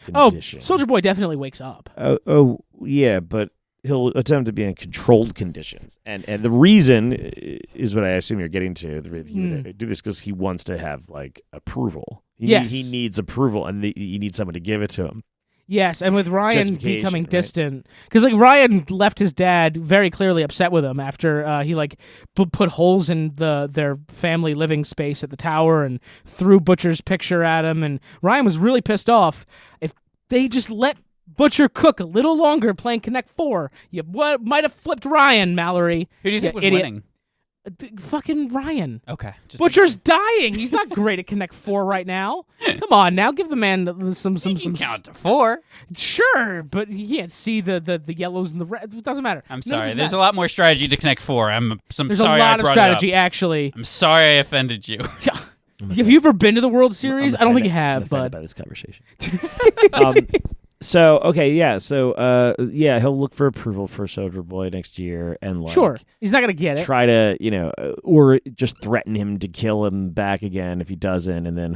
[SPEAKER 2] condition.
[SPEAKER 1] Oh, Soldier Boy definitely wakes up.
[SPEAKER 2] Oh, yeah, but he'll attempt to be in controlled conditions, and the reason is what I assume you're getting to. He would do this because he wants to have like approval. He needs approval, and he needs someone to give it to him.
[SPEAKER 1] Yes, and with Ryan becoming distant, because like Ryan left his dad very clearly upset with him after he like put holes in their family living space at the tower and threw Butcher's picture at him, and Ryan was really pissed off. If they just let Butcher cook a little longer playing Connect 4, you might have flipped Ryan, Mallory.
[SPEAKER 3] Who do you think was winning?
[SPEAKER 1] Fucking Ryan.
[SPEAKER 3] Okay.
[SPEAKER 1] Butcher's dying. He's not great at Connect 4 right now. Come on, now give the man some
[SPEAKER 3] count to 4.
[SPEAKER 1] Sure, but he can't see the yellows and the reds. It doesn't matter.
[SPEAKER 3] I'm sorry. There's a lot more strategy to Connect 4.
[SPEAKER 1] There's a lot of strategy, actually.
[SPEAKER 3] I'm sorry I offended you.
[SPEAKER 1] Have you ever been to the World Series? I don't think you have,
[SPEAKER 2] I'm
[SPEAKER 1] but
[SPEAKER 2] by this conversation. So okay, yeah. So he'll look for approval for Soldier Boy next year, and like,
[SPEAKER 1] sure, he's not gonna get it.
[SPEAKER 2] Try to or just threaten him to kill him back again if he doesn't, and then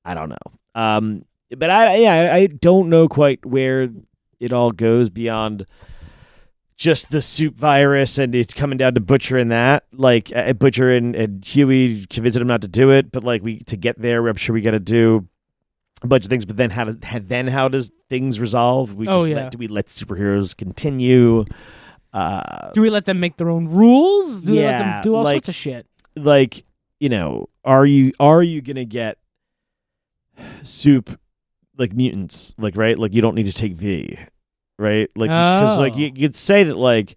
[SPEAKER 2] I don't know. But I don't know quite where it all goes beyond just the soup virus, and it's coming down to Butcher and that. Like Butcher and Huey convinced him not to do it, but like to get there, I'm sure we got to do a bunch of things. But then how does things resolve? Do we let superheroes continue?
[SPEAKER 1] Do we let them make their own rules? Do we let them do all sorts of shit?
[SPEAKER 2] Like, are you gonna get soup like mutants? Like, right? Like you don't need to take V. Right, like because like you could say that, like,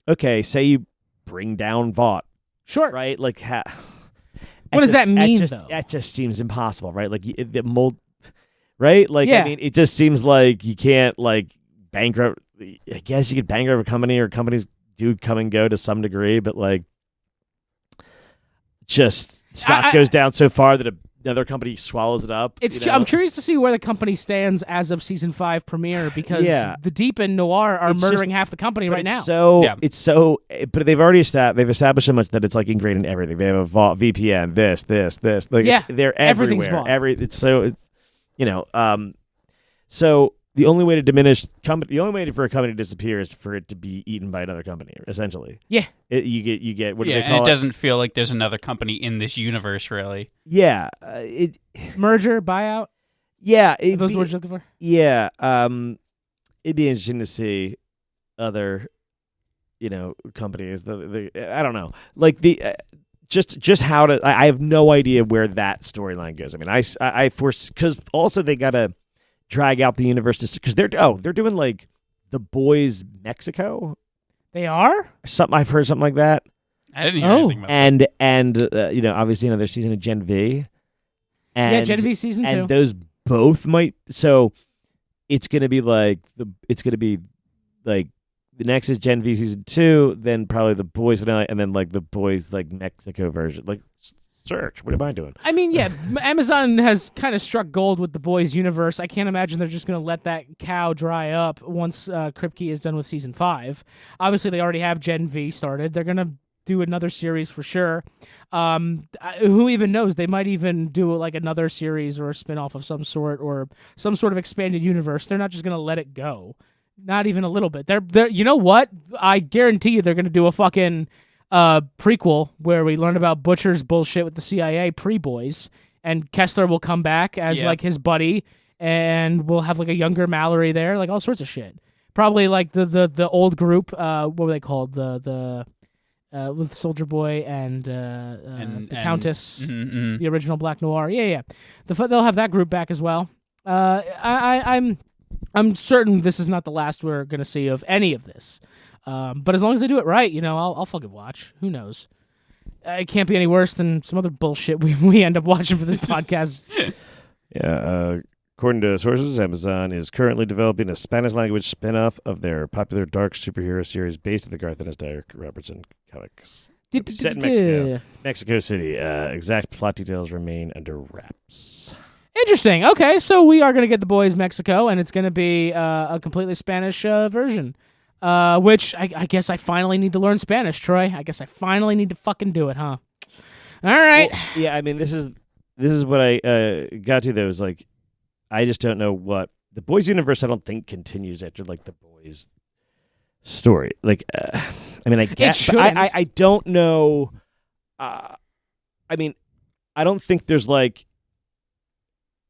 [SPEAKER 2] okay, say you bring down Vought,
[SPEAKER 1] sure,
[SPEAKER 2] right? Like,
[SPEAKER 1] what does that mean? Though
[SPEAKER 2] that just seems impossible, right? Like the mold, right? Like,
[SPEAKER 1] yeah.
[SPEAKER 2] I mean, it just seems like you can't like bankrupt. I guess you could bankrupt a company, or companies do come and go to some degree, but like, just stock goes down so far that another company swallows it up.
[SPEAKER 1] I'm curious to see where the company stands as of season 5 premiere, because the Deep and Noir are murdering half the company right now.
[SPEAKER 2] But they've already established so much that it's like ingrained in everything. They have a Vault, VPN, this. Like they're everywhere. So the only way for a company to disappear is for it to be eaten by another company, essentially.
[SPEAKER 1] Yeah.
[SPEAKER 2] You get what do they call
[SPEAKER 3] it? It doesn't feel like there's another company in this universe, really.
[SPEAKER 2] Yeah.
[SPEAKER 1] Merger, buyout?
[SPEAKER 2] Yeah.
[SPEAKER 1] Are those words you're looking for?
[SPEAKER 2] Yeah. It'd be interesting to see other, companies. I don't know. Like just how to. I have no idea where that storyline goes. I mean, I force, because also they gotta drag out the universe because they're doing like The Boys Mexico.
[SPEAKER 1] They are?
[SPEAKER 2] I've heard something like that.
[SPEAKER 3] I didn't hear anything about that.
[SPEAKER 2] And obviously another season of Gen V. And,
[SPEAKER 1] Gen V season 2.
[SPEAKER 2] And those both might. So it's gonna be like the next is Gen V season 2, then probably The Boys finale, and then like The Boys like Mexico version. Like, search. What am I doing?
[SPEAKER 1] I mean, yeah, Amazon has kind of struck gold with The Boys universe. I can't imagine they're just going to let that cow dry up once Kripke is done with season 5. Obviously, they already have Gen V started. They're going to do another series for sure. Who even knows? They might even do like another series or a spinoff of some sort, or some sort of expanded universe. They're not just going to let it go. Not even a little bit. They're. You know what? I guarantee you they're going to do a fucking prequel where we learn about Butcher's bullshit with the CIA pre-Boys, and Kessler will come back as like his buddy, and we'll have like a younger Mallory there, like all sorts of shit. Probably like the old group. What were they called? The with Soldier Boy and the Countess, the original Black Noir. Yeah. They'll have that group back as well. I'm certain this is not the last we're gonna see of any of this. But as long as they do it right, I'll fucking watch. Who knows? It can't be any worse than some other bullshit we end up watching for this podcast.
[SPEAKER 2] Yeah, according to sources, Amazon is currently developing a Spanish-language spin-off of their popular dark superhero series based on the Garth Ennis Derek Robertson comics. Set in Mexico City. Exact plot details remain under wraps.
[SPEAKER 1] Interesting. Okay, so we are going to get The Boys Mexico, and it's going to be a completely Spanish version. Which I guess I finally need to learn Spanish, Troy. I guess I finally need to fucking do it, huh? All right.
[SPEAKER 2] Well, yeah, I mean, this is what I got to, though, is like, I just don't know what the Boys universe, I don't think, continues after like the Boys story. Like, I mean, I guess, but I don't know. I mean, I don't think there's like,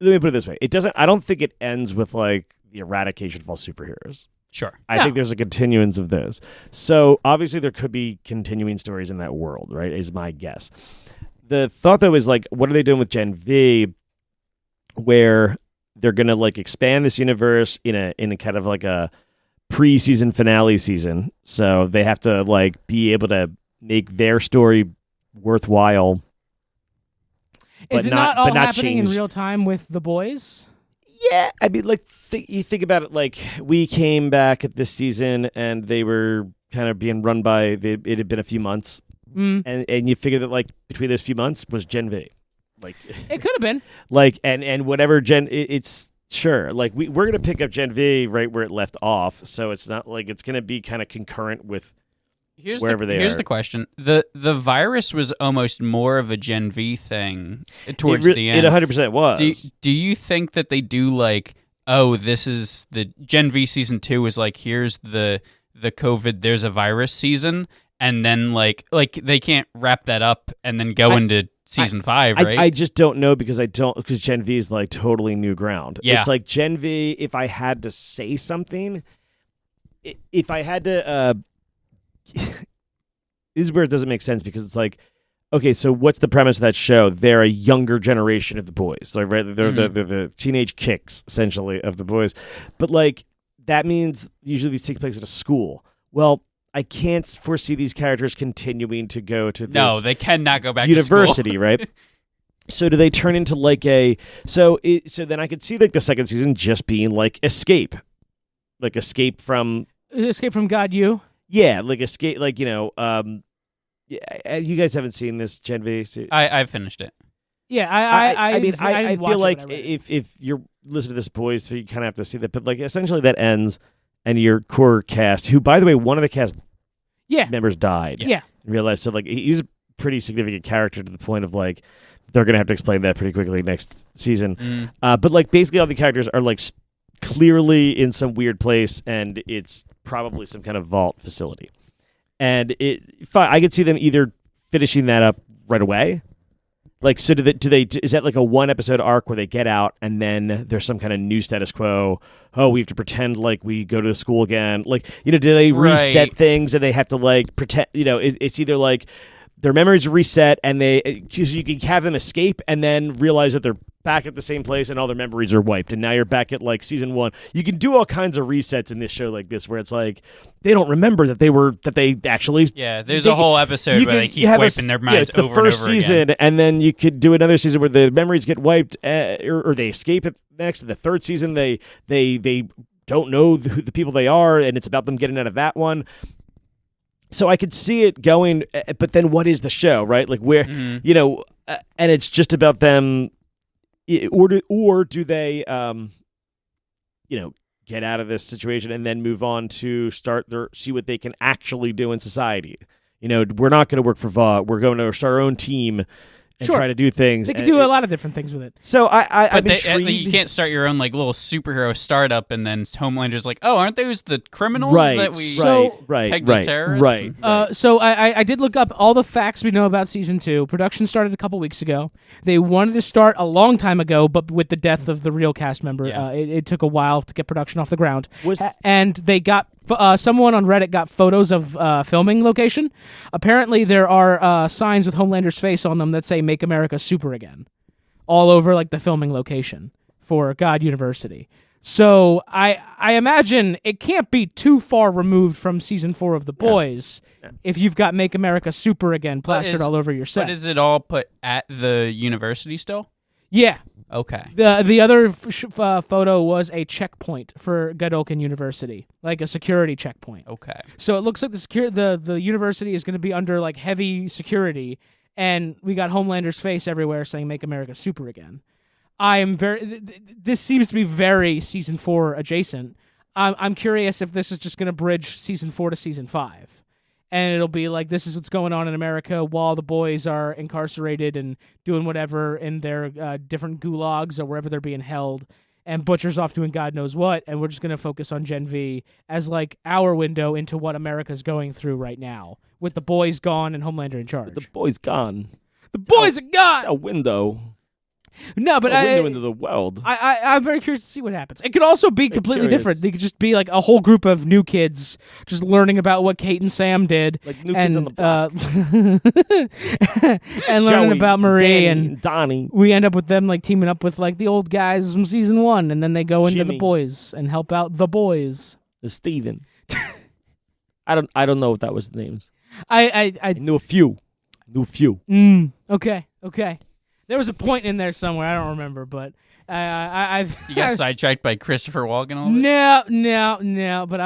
[SPEAKER 2] let me put it this way. I don't think it ends with like the eradication of all superheroes.
[SPEAKER 3] Sure.
[SPEAKER 2] I think there's a continuance of those. So obviously there could be continuing stories in that world, right? Is my guess. The thought though is like, what are they doing with Gen V, where they're gonna like expand this universe in a kind of like a pre-season finale season. So they have to like be able to make their story worthwhile.
[SPEAKER 1] Is it not all happening in real time with The Boys?
[SPEAKER 2] Yeah, I mean, like, you think about it, like, we came back at this season, and they were kind of being run by, it had been a few months, and you figure that, like, between those few months was Gen V. Like,
[SPEAKER 1] it could have been.
[SPEAKER 2] Like, and whatever it's, sure, like, we're going to pick up Gen V right where it left off, so it's not like it's going to be kind of concurrent with wherever they are.
[SPEAKER 3] Here's the question. The virus was almost more of a Gen V thing towards the end.
[SPEAKER 2] It 100% was.
[SPEAKER 3] Do you think that they do like, oh, this is the Gen V season 2 is like, here's the the COVID there's a virus season, and then like they can't wrap that up and then go into season 5, right?
[SPEAKER 2] I just don't know because Gen V is like totally new ground.
[SPEAKER 3] Yeah.
[SPEAKER 2] It's like Gen V, if I had to say something, if I had to this is where it doesn't make sense because it's like, okay, so what's the premise of that show? They're a younger generation of the boys. Like, right? They're the teenage kicks, essentially, of the boys. But, like, that means usually these take place at a school. Well, I can't foresee these characters continuing to go to this
[SPEAKER 3] no, they cannot go back
[SPEAKER 2] university,
[SPEAKER 3] to school.
[SPEAKER 2] right? So do they turn into like a so then I could see like the second season just being like escape from
[SPEAKER 1] God you.
[SPEAKER 2] Yeah, like escape, like yeah, you guys haven't seen this Gen V.
[SPEAKER 3] I've finished it.
[SPEAKER 1] Yeah,
[SPEAKER 2] I mean,
[SPEAKER 1] I
[SPEAKER 2] I feel like if you're listening to this, boys, you kind of have to see that. But like, essentially, that ends, and your core cast, who, by the way, one of the cast members died.
[SPEAKER 1] Yeah,
[SPEAKER 2] Realized so like he's a pretty significant character to the point of like they're gonna have to explain that pretty quickly next season. But like basically, all the characters are like clearly in some weird place, and it's probably some kind of vault facility. And I could see them either finishing that up right away. Like, so do they? Is that like a 1-episode arc where they get out and then there's some kind of new status quo? Oh, we have to pretend like we go to the school again. Like, do they reset things and they have to like pretend? It's either like their memories are reset and because you can have them escape and then realize that they're back at the same place and all their memories are wiped and now you're back at like season 1. You can do all kinds of resets in this show like this where it's like they don't remember that they actually
[SPEAKER 3] there's a whole episode where they keep wiping their minds
[SPEAKER 2] it's the
[SPEAKER 3] over
[SPEAKER 2] first
[SPEAKER 3] and over
[SPEAKER 2] season
[SPEAKER 3] again.
[SPEAKER 2] and then you could do another season where the memories get wiped or they escape it next. In the third season they don't know who the people they are and it's about them getting out of that one. So I could see it going, but then what is the show, right? Like where and it's just about them. Or do they, get out of this situation and then move on to see what they can actually do in society? We're not going to work for Vought. We're going to start our own team and try to do things.
[SPEAKER 1] They can do a lot of different things with it.
[SPEAKER 2] So I'm intrigued.
[SPEAKER 3] You can't start your own like little superhero startup and then Homelander's like, oh, aren't those the criminals that we pegged as terrorists?
[SPEAKER 2] Right.
[SPEAKER 1] So I did look up all the facts we know about season 2. Production started a couple weeks ago. They wanted to start a long time ago, but with the death of the real cast member, it took a while to get production off the ground. And they got someone on Reddit got photos of filming location. Apparently, there are signs with Homelander's face on them that say "Make America Super Again," all over like the filming location for God University. So I imagine it can't be too far removed from season 4 of The Boys if you've got "Make America Super Again" plastered all over your set.
[SPEAKER 3] But is it all put at the university still?
[SPEAKER 1] Yeah.
[SPEAKER 3] Okay.
[SPEAKER 1] The other photo was a checkpoint for Godolkin University, like a security checkpoint.
[SPEAKER 3] Okay.
[SPEAKER 1] So it looks like the university is going to be under like heavy security, and we got Homelander's face everywhere saying "Make America Super Again." This seems to be very season 4 adjacent. I'm curious if this is just going to bridge season 4 to season 5. And it'll be like, this is what's going on in America while the boys are incarcerated and doing whatever in their different gulags or wherever they're being held. And Butcher's off doing God knows what. And we're just going to focus on Gen V as like our window into what America's going through right now with the boys gone and Homelander in charge.
[SPEAKER 2] The boys gone.
[SPEAKER 1] The boys are gone!
[SPEAKER 2] A window.
[SPEAKER 1] No, but
[SPEAKER 2] a window into the world.
[SPEAKER 1] I'm very curious to see what happens. It could also be completely different. They could just be like a whole group of new kids just learning about what Kate and Sam did,
[SPEAKER 2] like new kids on the block,
[SPEAKER 1] and learning about Marie
[SPEAKER 2] Danny,
[SPEAKER 1] and
[SPEAKER 2] Donnie.
[SPEAKER 1] We end up with them like teaming up with like the old guys from season 1, and then they go into the boys and help out the boys.
[SPEAKER 2] Steven. I don't know if that was the names.
[SPEAKER 1] I
[SPEAKER 2] knew a few.
[SPEAKER 1] Okay. There was a point in there somewhere, I don't remember, but
[SPEAKER 3] you got sidetracked by Christopher Walken a little bit?
[SPEAKER 1] No, but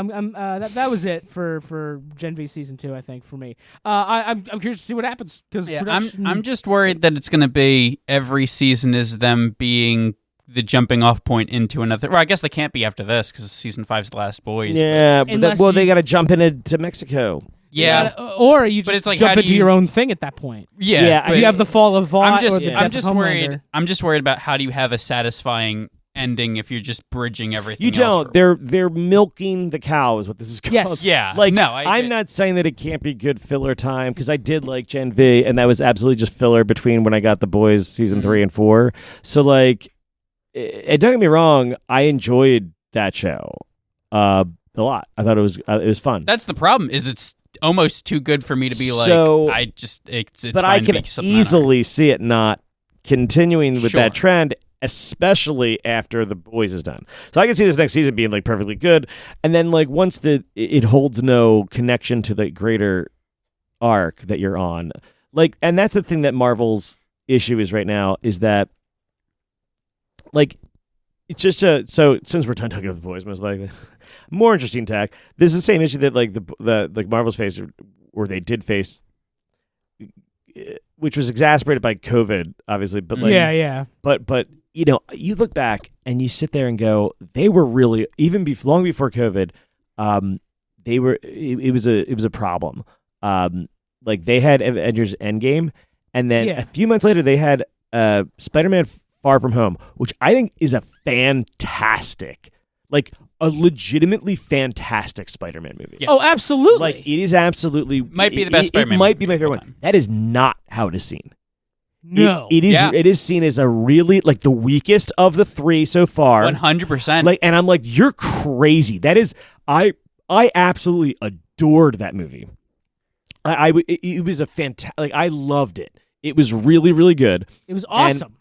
[SPEAKER 1] that was it for Gen V season 2, I think, for me. I'm curious to see what happens because
[SPEAKER 3] I'm just worried that it's going to be every season is them being the jumping off point into another. Well, I guess they can't be after this because season 5's the last boys.
[SPEAKER 2] Yeah, they got to jump into Mexico.
[SPEAKER 3] Yeah,
[SPEAKER 1] or you just like, jump into your own thing at that point.
[SPEAKER 3] Yeah,
[SPEAKER 1] if you have the fall of Vought.
[SPEAKER 3] I'm just worried about how do you have a satisfying ending if you're just bridging everything.
[SPEAKER 2] You don't. They're milking the cow is what this is called.
[SPEAKER 1] Yes.
[SPEAKER 3] Yeah.
[SPEAKER 2] Like,
[SPEAKER 3] no,
[SPEAKER 2] I'm not saying that it can't be good filler time because I did like Gen V, and that was absolutely just filler between when I got The Boys season 3 and 4. So like, don't get me wrong, I enjoyed that show a lot. I thought it was fun.
[SPEAKER 3] That's the problem. Is it's almost too good for me to be
[SPEAKER 2] So-
[SPEAKER 3] like. It's
[SPEAKER 2] but
[SPEAKER 3] fine
[SPEAKER 2] I
[SPEAKER 3] to
[SPEAKER 2] can
[SPEAKER 3] be something
[SPEAKER 2] easily see it not continuing with
[SPEAKER 3] Sure.
[SPEAKER 2] that trend, especially after The Boys is done. So I can see this next season being like perfectly good, and then like once it holds no connection to the greater arc that you're on, like, and that's the thing that Marvel's issue is right now is that like it's just so since we're done talking about The Boys, most likely more interesting tack. This is the same issue that like the like Marvel's faced or they did face, which was exacerbated by COVID, obviously. But like,
[SPEAKER 1] yeah.
[SPEAKER 2] But you know, you look back and you sit there and go, they were really even long before COVID. They were. It was a problem. Like they had Avengers Endgame, and then a few months later they had Spider-Man Far From Home, which I think is a fantastic, like a legitimately fantastic Spider-Man movie.
[SPEAKER 3] Yes.
[SPEAKER 1] Oh, absolutely.
[SPEAKER 2] Like it is absolutely
[SPEAKER 3] Might be the best
[SPEAKER 2] It
[SPEAKER 3] Spider-Man
[SPEAKER 2] might be
[SPEAKER 3] movie
[SPEAKER 2] my favorite
[SPEAKER 3] of all
[SPEAKER 2] one.
[SPEAKER 3] time.
[SPEAKER 2] That is not how it is seen.
[SPEAKER 1] no.
[SPEAKER 2] It is.
[SPEAKER 3] Yeah.
[SPEAKER 2] It is seen as a really like the weakest of the three so far.
[SPEAKER 3] 100%.
[SPEAKER 2] Like, and I'm like, you're crazy. That is, I absolutely adored that movie. It was a fantastic. Like, I loved it. It was really, really good.
[SPEAKER 1] It was awesome.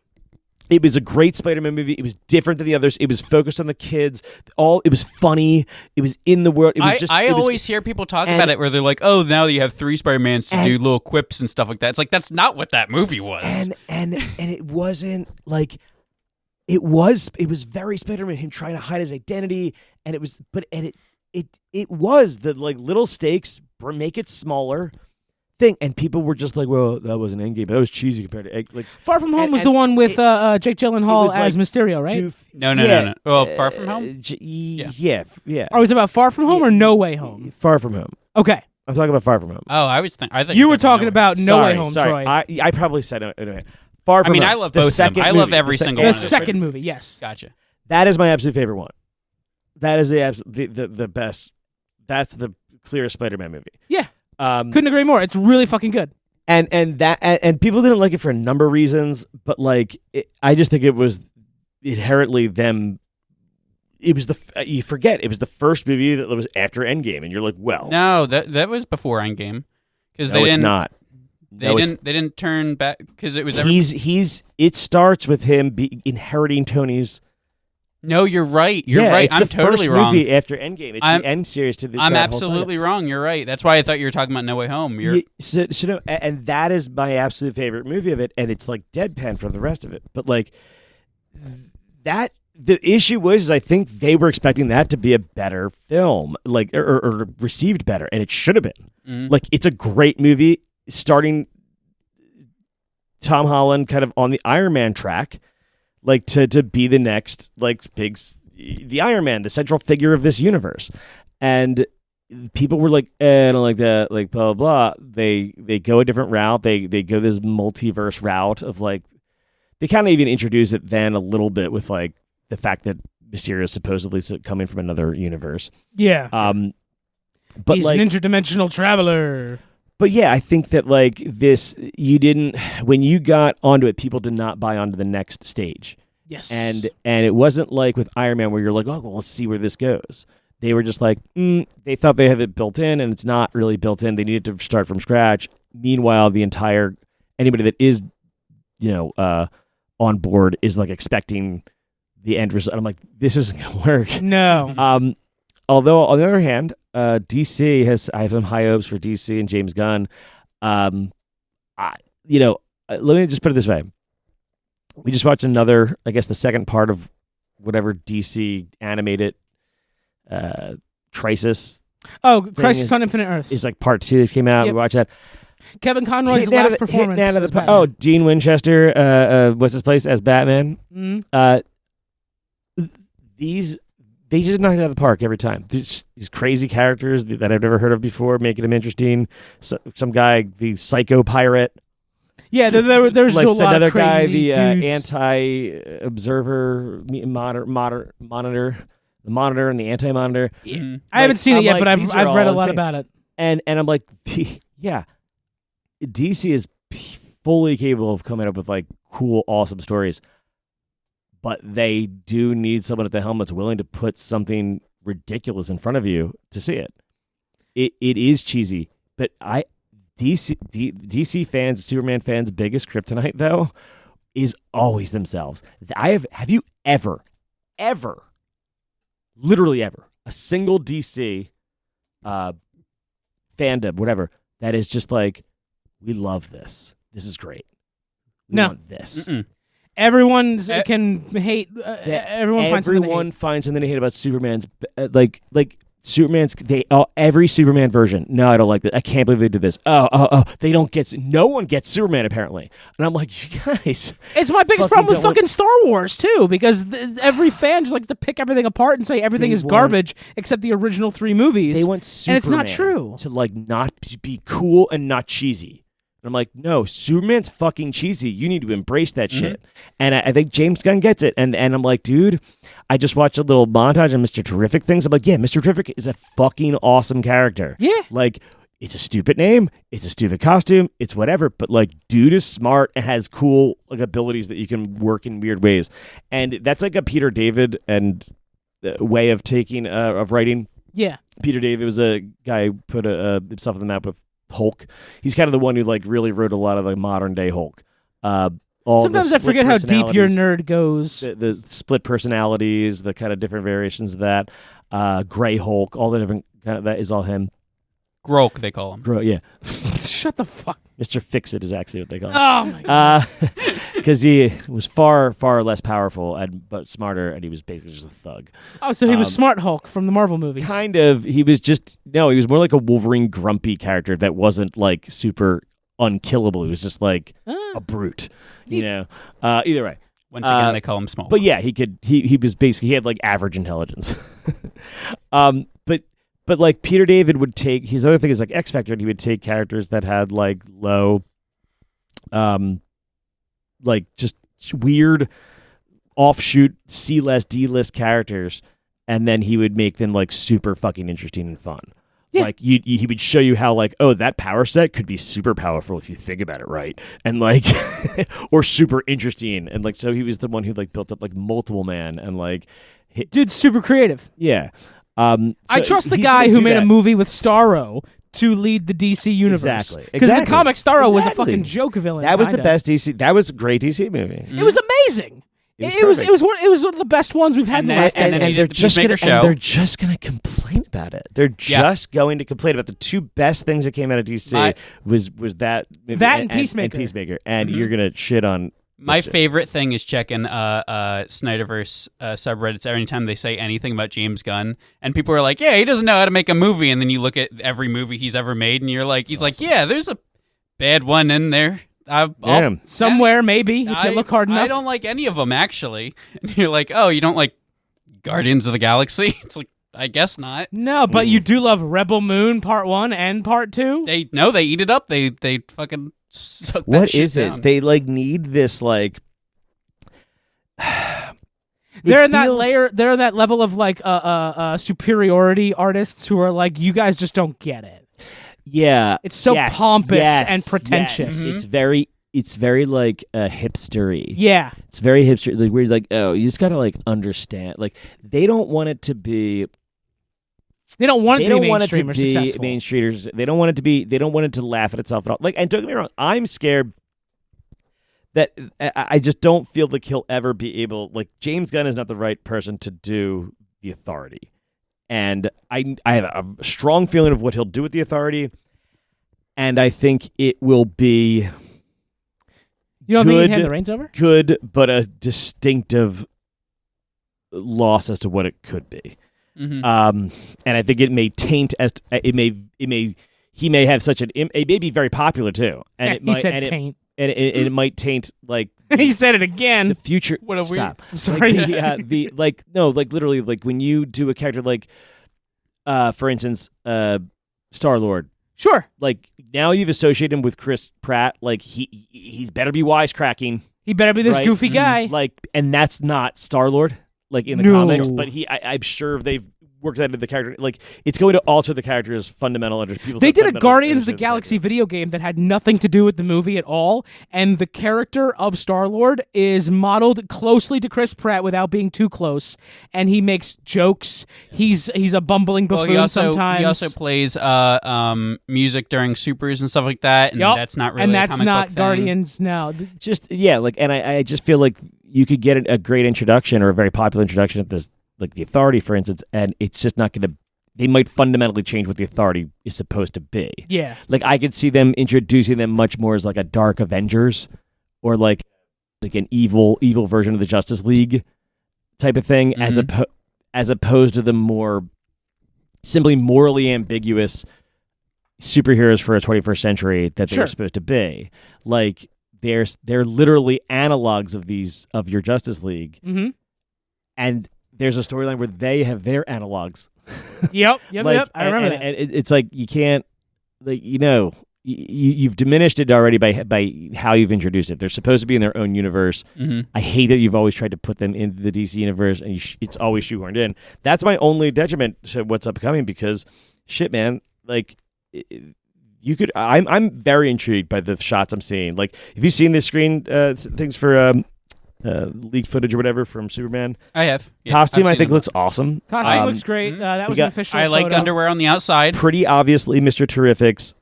[SPEAKER 2] It was a great Spider-Man movie. It was different than the others. It was focused on the kids. It was funny. It was in the world. It was just.
[SPEAKER 3] I always hear people talk about it where they're like, "Oh, now that you have 3 Spider-Mans to do little quips and stuff like that." It's like that's not what that movie was.
[SPEAKER 2] And it wasn't like it was very Spider-Man, him trying to hide his identity, and it was it was the like little stakes, make it smaller thing, and people were just like, well, that was an Endgame, but that was cheesy compared to like
[SPEAKER 1] Far From Home was the one with Jake Gyllenhaal as Mysterio, right?
[SPEAKER 3] No. Well, Far From Home?
[SPEAKER 2] Yeah.
[SPEAKER 1] Are we talking about Far From Home or No Way Home?
[SPEAKER 2] Far From Home.
[SPEAKER 1] Okay.
[SPEAKER 2] I'm talking about Far From Home.
[SPEAKER 3] Oh, I thought
[SPEAKER 1] You were talking about No Way Home,
[SPEAKER 2] sorry.
[SPEAKER 1] Troy.
[SPEAKER 2] I probably said it anyway. Far From Home.
[SPEAKER 3] I love
[SPEAKER 2] the
[SPEAKER 3] both of them.
[SPEAKER 2] second
[SPEAKER 3] I love
[SPEAKER 2] movie,
[SPEAKER 3] every single
[SPEAKER 1] The
[SPEAKER 3] one.
[SPEAKER 1] second movie, yes.
[SPEAKER 3] Gotcha.
[SPEAKER 2] That is my absolute favorite one. That is the best. That's the clearest Spider-Man movie.
[SPEAKER 1] Yeah. Couldn't agree more. It's really fucking good.
[SPEAKER 2] And people didn't like it for a number of reasons, but like I just think it was inherently them. It was you forget it was the first movie that was after Endgame, and you're like, well,
[SPEAKER 3] No, that was before Endgame because
[SPEAKER 2] no, it's not.
[SPEAKER 3] They didn't turn back because it was.
[SPEAKER 2] It starts with him inheriting Tony's.
[SPEAKER 3] No, you're right. You're right.
[SPEAKER 2] It's
[SPEAKER 3] I'm
[SPEAKER 2] the
[SPEAKER 3] totally
[SPEAKER 2] first
[SPEAKER 3] wrong.
[SPEAKER 2] movie after Endgame. It's the end series to the.
[SPEAKER 3] I'm absolutely wrong. You're right. That's why I thought you were talking about No Way Home.
[SPEAKER 2] So no, and that is my absolute favorite movie of it, and it's like deadpan for the rest of it. But like that, the issue was, is I think they were expecting that to be a better film, like or received better, and it should have been. Like it's a great movie, starting Tom Holland kind of on the Iron Man track. Like to be the next the Iron Man, the central figure of this universe, and people were like, I don't like that, like blah blah blah. They go a different route. They go this multiverse route of like they kind of even introduce it then a little bit with like the fact that Mysterio is supposedly coming from another universe.
[SPEAKER 1] Yeah.
[SPEAKER 2] But
[SPEAKER 1] he's
[SPEAKER 2] like
[SPEAKER 1] an interdimensional traveler.
[SPEAKER 2] But yeah, I think that like this, when you got onto it, people did not buy onto the next stage.
[SPEAKER 1] Yes.
[SPEAKER 2] And it wasn't like with Iron Man where you're like, oh, well, let's see where this goes. They were just like, they thought they have it built in, and it's not really built in. They needed to start from scratch. Meanwhile, anybody that is, on board is like expecting the end result. I'm like, this isn't going to work.
[SPEAKER 1] No.
[SPEAKER 2] Although on the other hand, DC I have some high hopes for DC and James Gunn. Let me just put it this way: we just watched another, I guess, the second part of whatever DC animated Crisis.
[SPEAKER 1] Oh, Crisis on Infinite Earths.
[SPEAKER 2] It's like part 2 that came out.
[SPEAKER 1] Yep.
[SPEAKER 2] We watched that.
[SPEAKER 1] Kevin Conroy's last performance.
[SPEAKER 2] Dean Winchester, what's his place as Batman? They just knock it out of the park every time. There's these crazy characters that I've never heard of before, making them interesting. Some guy, the psycho pirate.
[SPEAKER 1] Yeah, there's
[SPEAKER 2] like
[SPEAKER 1] a lot
[SPEAKER 2] another
[SPEAKER 1] of crazy
[SPEAKER 2] guy, the
[SPEAKER 1] dudes.
[SPEAKER 2] anti-observer monitor, the monitor and the anti-monitor.
[SPEAKER 3] Mhm.
[SPEAKER 1] I haven't seen it yet, but
[SPEAKER 2] these
[SPEAKER 1] I've
[SPEAKER 2] are
[SPEAKER 1] read a
[SPEAKER 2] all
[SPEAKER 1] lot
[SPEAKER 2] insane.
[SPEAKER 1] about it.
[SPEAKER 2] And I'm like, yeah, DC is fully capable of coming up with like cool, awesome stories, but they do need someone at the helm that's willing to put something ridiculous in front of you to see it. It is cheesy, but DC fans, Superman fans' biggest kryptonite though is always themselves. Have you ever, literally ever, a single DC fandom, whatever, that is just like, we love this. This is great. We
[SPEAKER 1] No.
[SPEAKER 2] want this.
[SPEAKER 3] Mm-mm.
[SPEAKER 1] Everyone can hate. Everyone
[SPEAKER 2] finds something to hate about Superman's like Superman's. Every Superman version. No, I don't like that. I can't believe they did this. Oh. They don't get. No one gets Superman apparently. And I'm like, you guys.
[SPEAKER 1] It's my biggest
[SPEAKER 2] fucking
[SPEAKER 1] problem with
[SPEAKER 2] don't
[SPEAKER 1] fucking Star Wars too, because every fan just likes to pick everything apart and say everything is garbage except the original 3 movies.
[SPEAKER 2] They want Superman
[SPEAKER 1] and it's not true.
[SPEAKER 2] to like not be cool and not cheesy. And I'm like, no, Superman's fucking cheesy. You need to embrace that shit. And I think James Gunn gets it. And I'm like, dude, I just watched a little montage of Mr. Terrific things. I'm like, yeah, Mr. Terrific is a fucking awesome character.
[SPEAKER 1] Yeah.
[SPEAKER 2] Like, it's a stupid name. It's a stupid costume. It's whatever. But like, dude is smart and has cool like abilities that you can work in weird ways. And that's like a Peter David and way of taking of writing.
[SPEAKER 1] Yeah.
[SPEAKER 2] Peter David was a guy who put himself on the map with Hulk. He's kind of the one who like really wrote a lot of the modern day Hulk.
[SPEAKER 1] Sometimes I forget how deep your nerd goes.
[SPEAKER 2] The split personalities, the kind of different variations of that. Gray Hulk, all the different kind of that is all him.
[SPEAKER 3] Grok, they call him.
[SPEAKER 2] Yeah.
[SPEAKER 1] Shut the fuck.
[SPEAKER 2] Mr. Fix-It is actually what they call him.
[SPEAKER 1] Oh my god.
[SPEAKER 2] Because he was far less powerful but smarter, and he was basically just a thug.
[SPEAKER 1] Oh, so he was Smart Hulk from the Marvel movies.
[SPEAKER 2] Kind of. He was more like a Wolverine grumpy character that wasn't like super unkillable. He was just like a brute, you know. Either way.
[SPEAKER 3] Once again, they call him Small.
[SPEAKER 2] But yeah, he was basically, he had like average intelligence. But like Peter David would take, his other thing is like X Factor, and he would take characters that had like low, like just weird offshoot C-list, D-list characters, and then he would make them like super fucking interesting and fun. Yeah. Like he would show you how like, oh, that power set could be super powerful if you think about it right, and like, or super interesting, and like, so he was the one who like built up like Multiple Man and like,
[SPEAKER 1] dude's super creative.
[SPEAKER 2] Yeah.
[SPEAKER 1] I trust the guy who made a movie with Starro to lead the DC universe.
[SPEAKER 2] Exactly.
[SPEAKER 1] Because the comic Starro was a fucking joke villain.
[SPEAKER 2] That was the best DC. That was a great DC movie.
[SPEAKER 1] Mm-hmm. It was amazing. It was one of the best ones we've had in the last
[SPEAKER 3] and
[SPEAKER 1] decade.
[SPEAKER 2] They're just gonna complain about it. They're just going to complain about the 2 best things that came out of DC was that movie
[SPEAKER 1] and Peacemaker.
[SPEAKER 2] And you're gonna shit on.
[SPEAKER 3] My favorite thing is checking Snyderverse subreddits every time they say anything about James Gunn, and people are like, "Yeah, he doesn't know how to make a movie," and then you look at every movie he's ever made, and you're like, "He's awesome. Like, yeah, there's a bad one in there."
[SPEAKER 1] Somewhere, maybe, if you look hard enough.
[SPEAKER 3] I don't like any of them, actually. And you're like, oh, you don't like Guardians of the Galaxy? It's like, I guess not.
[SPEAKER 1] No, but you do love Rebel Moon Part 1 and Part 2?
[SPEAKER 3] They eat it up. They fucking suck that
[SPEAKER 2] What
[SPEAKER 3] shit
[SPEAKER 2] is
[SPEAKER 3] down.
[SPEAKER 2] it? They like need this like...
[SPEAKER 1] They're in that level of like superiority artists who are like, you guys just don't get it.
[SPEAKER 2] Yeah,
[SPEAKER 1] it's so pompous and pretentious.
[SPEAKER 2] Yes. It's very like hipstery.
[SPEAKER 1] Yeah,
[SPEAKER 2] it's very hipster. Like where you're like, oh, you just gotta like understand. Like they don't want it to be.
[SPEAKER 1] They don't want it to be mainstream or
[SPEAKER 2] successful. Mainstreamers. They don't want it to be. They don't want it to laugh at itself at all. Like, and don't get me wrong, I'm scared that I just don't feel like he'll ever be able. Like James Gunn is not the right person to do The Authority. And I have a strong feeling of what he'll do with The Authority, and I think it will be.
[SPEAKER 1] You don't think he can hand the reins over?
[SPEAKER 2] Good, but a distinctive loss as to what it could be.
[SPEAKER 3] Mm-hmm.
[SPEAKER 2] And I think it may taint he may have such it may be very popular too, and it might
[SPEAKER 1] taint.
[SPEAKER 2] It might taint like
[SPEAKER 1] he said it again.
[SPEAKER 2] The future.
[SPEAKER 3] What a
[SPEAKER 2] stop.
[SPEAKER 1] I'm sorry.
[SPEAKER 2] Literally, like when you do a character like, for instance, Star-Lord.
[SPEAKER 1] Sure.
[SPEAKER 2] Like now you've associated him with Chris Pratt. Like he's better be wisecracking.
[SPEAKER 1] He better be this
[SPEAKER 2] right?
[SPEAKER 1] goofy guy.
[SPEAKER 2] Like, and that's not Star-Lord. Like in the comics, but I'm sure they've worked that into the character. Like it's going to alter the character's fundamental.
[SPEAKER 1] They did a Guardians of the Galaxy video game that had nothing to do with the movie at all, and the character of Star-Lord is modeled closely to Chris Pratt without being too close, and he makes jokes. He's a bumbling buffoon sometimes.
[SPEAKER 3] He also plays music during Supers and stuff like that, and that's not really a comic book
[SPEAKER 1] Guardians
[SPEAKER 3] thing.
[SPEAKER 1] now.
[SPEAKER 2] Just and I just feel like you could get a great introduction or a very popular introduction of this. Like the Authority, for instance, and it's just not going to. They might fundamentally change what the Authority is supposed to be.
[SPEAKER 1] Yeah,
[SPEAKER 2] like I could see them introducing them much more as like a Dark Avengers, or like an evil version of the Justice League type of thing, as opposed to the more simply morally ambiguous superheroes for a 21st century that they're supposed to be. Like they're literally analogs of your Justice League, and there's a storyline where they have their analogs.
[SPEAKER 1] Yep. I remember that.
[SPEAKER 2] And it's like you can't, like you've diminished it already by how you've introduced it. They're supposed to be in their own universe. I hate that you've always tried to put them into the DC universe, and it's always shoehorned in. That's my only detriment to what's upcoming because, shit, man, like. You could. I'm very intrigued by the shots I'm seeing. Like, have you seen the screen things for leaked footage or whatever from Superman?
[SPEAKER 3] I have. Yeah,
[SPEAKER 2] Costume, I think, looks awesome.
[SPEAKER 1] Costume looks great. That was an official
[SPEAKER 3] I like
[SPEAKER 1] photo.
[SPEAKER 3] underwear on the outside.
[SPEAKER 2] Pretty obviously, Mr. Terrific's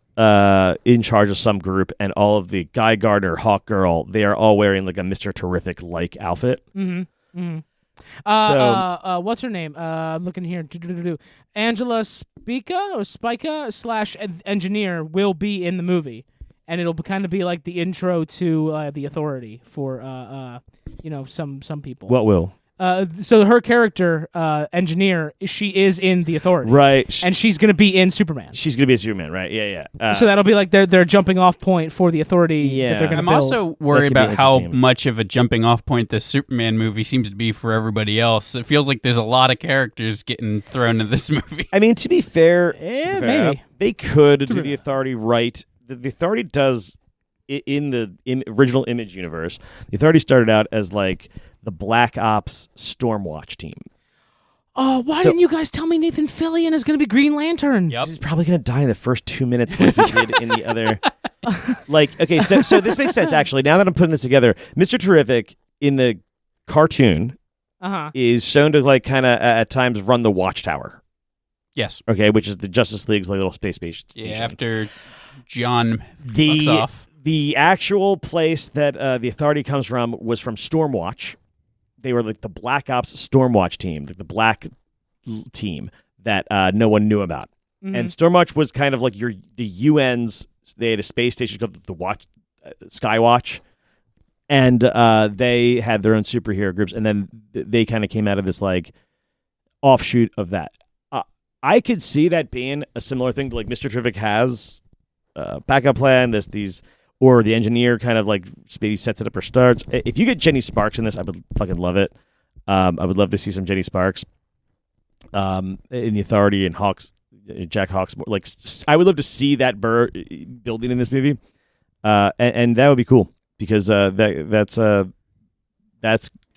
[SPEAKER 2] in charge of some group, and all of the Guy Gardner, Hawk Girl, they are all wearing like a Mr. Terrific-like outfit.
[SPEAKER 1] What's her name? I'm looking here. Angela Spica / engineer will be in the movie, and it'll kind of be like the intro to the Authority for some people.
[SPEAKER 2] What will?
[SPEAKER 1] So her character, engineer, she is in the Authority,
[SPEAKER 2] right?
[SPEAKER 1] And she's gonna be in Superman.
[SPEAKER 2] She's gonna be in Superman, right? Yeah.
[SPEAKER 1] So that'll be like their jumping off point for the Authority.
[SPEAKER 2] Yeah.
[SPEAKER 1] That they're gonna
[SPEAKER 3] I'm
[SPEAKER 1] build.
[SPEAKER 3] also worried about how much of a jumping off point this Superman movie seems to be for everybody else. It feels like there's a lot of characters getting thrown in this movie.
[SPEAKER 2] I mean, to be fair,
[SPEAKER 1] maybe
[SPEAKER 2] they could do the Authority right. The Authority does in the original Image universe. The Authority started out as like the Black Ops Stormwatch team.
[SPEAKER 1] Oh, why didn't you guys tell me Nathan Fillion is going to be Green Lantern?
[SPEAKER 3] Yep.
[SPEAKER 2] He's probably going to die in the first 2 minutes like he did in the other. Like, okay, so this makes sense, actually. Now that I'm putting this together, Mr. Terrific in the cartoon is shown to, like, kind of at times run the Watchtower.
[SPEAKER 3] Yes.
[SPEAKER 2] Okay, which is the Justice League's like little space station.
[SPEAKER 3] Yeah, after John fucks off.
[SPEAKER 2] The actual place that the Authority comes from was from Stormwatch. They were like the Black Ops Stormwatch team, like the black team that no one knew about. And Stormwatch was kind of like the UN's. They had a space station called the Skywatch, and they had their own superhero groups. And then they kind of came out of this like offshoot of that. I could see that being a similar thing to like Mr. Terrific has a backup plan. Or the engineer kind of like maybe sets it up or starts. If you get Jenny Sparks in this, I would fucking love it. I would love to see some Jenny Sparks in the Authority and Jack Hawks. Like I would love to see that building in this movie, and that would be cool because that's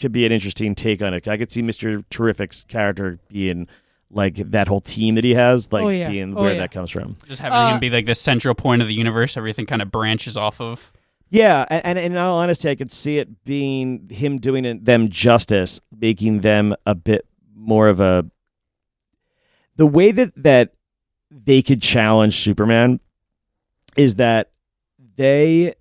[SPEAKER 2] could be an interesting take on it. I could see Mr. Terrific's character being like that whole team that he has, like being where that comes from.
[SPEAKER 3] Just having him be like the central point of the universe, everything kind of branches off of.
[SPEAKER 2] Yeah, and in all honesty, I could see it being him doing them justice, making them a bit more of a... The way that they could challenge Superman is that they're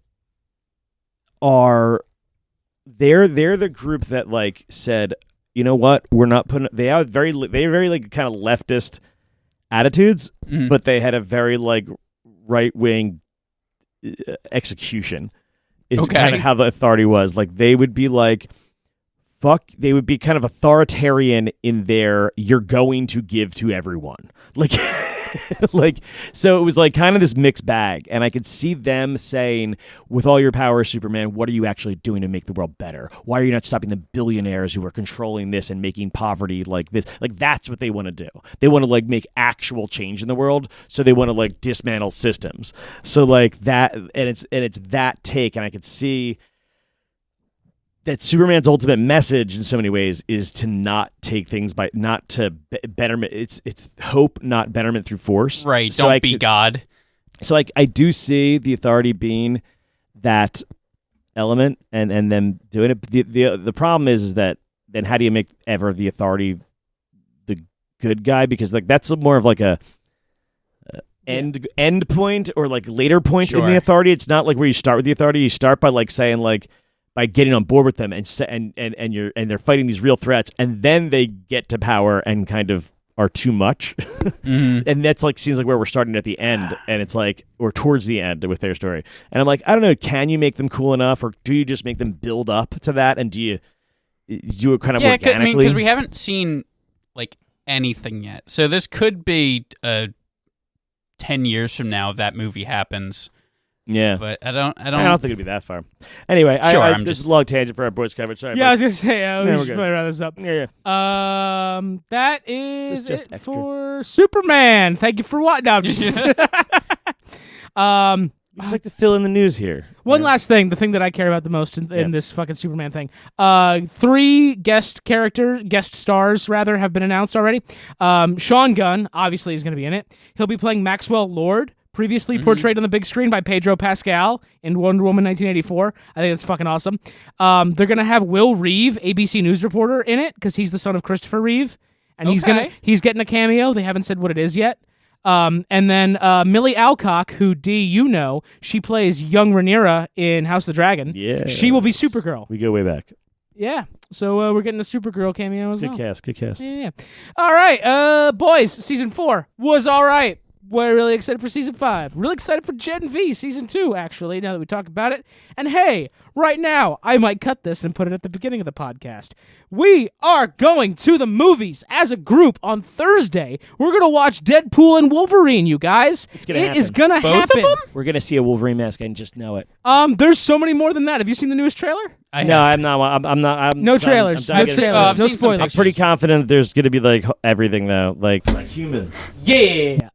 [SPEAKER 2] the group that like said, you know what? We're not putting. They have very like kind of leftist attitudes, but they had a very like right wing execution. Is kind of how the Authority was. Like they would be like, fuck. They would be kind of authoritarian in their. You're going to give to everyone. Like Like, so it was like kind of this mixed bag, and I could see them saying, with all your power, Superman, what are you actually doing to make the world better? Why are you not stopping the billionaires who are controlling this and making poverty like this? Like, that's what they want to do. They want to like make actual change in the world, so they want to like dismantle systems. So like that, and it's that take, and I could see that Superman's ultimate message in so many ways is to not take things by, not to betterment. It's hope, not betterment through force.
[SPEAKER 3] Right.
[SPEAKER 2] So
[SPEAKER 3] Don't be God.
[SPEAKER 2] So I do see the Authority being that element and them doing it. The problem is that then how do you make ever the Authority the good guy? Because like that's more of like a end point or like later point in the Authority. It's not like where you start with the Authority. You start by like saying like, by getting on board with them and they're fighting these real threats, and then they get to power and kind of are too much. And that's like seems like where we're starting at the end, and it's like or towards the end with their story. And I'm like, I don't know, can you make them cool enough, or do you just make them build up to that, and do you do it kind of organically?
[SPEAKER 3] I mean, because we haven't seen like anything yet, so this could be 10 years from now that movie happens.
[SPEAKER 2] Yeah,
[SPEAKER 3] but I don't
[SPEAKER 2] think it'd be that far. Anyway,
[SPEAKER 3] sure,
[SPEAKER 2] I'm just a long tangent for our boys coverage. Sorry.
[SPEAKER 1] Yeah, I was gonna say, we should probably round this up.
[SPEAKER 2] Yeah.
[SPEAKER 1] That is
[SPEAKER 2] just
[SPEAKER 1] it
[SPEAKER 2] extra.
[SPEAKER 1] for Superman. Thank you for what? No, I'm just.
[SPEAKER 2] I just like to fill in the news here.
[SPEAKER 1] One last thing, the thing that I care about the most in this fucking Superman thing. 3 guest stars rather, have been announced already. Sean Gunn, obviously, is going to be in it. He'll be playing Maxwell Lord, previously portrayed on the big screen by Pedro Pascal in Wonder Woman 1984. I think that's fucking awesome. They're going to have Will Reeve, ABC News reporter, in it, because he's the son of Christopher Reeve. And he's getting a cameo. They haven't said what it is yet. And then Millie Alcock, who, she plays young Rhaenyra in House of the Dragon.
[SPEAKER 2] Yeah,
[SPEAKER 1] she will be Supergirl.
[SPEAKER 2] We go way back.
[SPEAKER 1] Yeah, so we're getting a Supergirl cameo as well.
[SPEAKER 2] Good cast.
[SPEAKER 1] Yeah. All right, boys, season 4 was all right. We're really excited for season 5. Really excited for Gen V season 2, actually, now that we talk about it. And hey, right now, I might cut this and put it at the beginning of the podcast. We are going to the movies as a group on Thursday. We're going to watch Deadpool and Wolverine, you guys.
[SPEAKER 2] It's going to happen.
[SPEAKER 1] It is going to happen.
[SPEAKER 3] Both of them?
[SPEAKER 2] We're going to see a Wolverine mask and just know it.
[SPEAKER 1] There's so many more than that. Have you seen the newest trailer?
[SPEAKER 2] I'm not.
[SPEAKER 1] No trailers. No trailers. No spoilers.
[SPEAKER 2] I'm pretty confident there's going to be like everything though, like humans.
[SPEAKER 1] Yeah.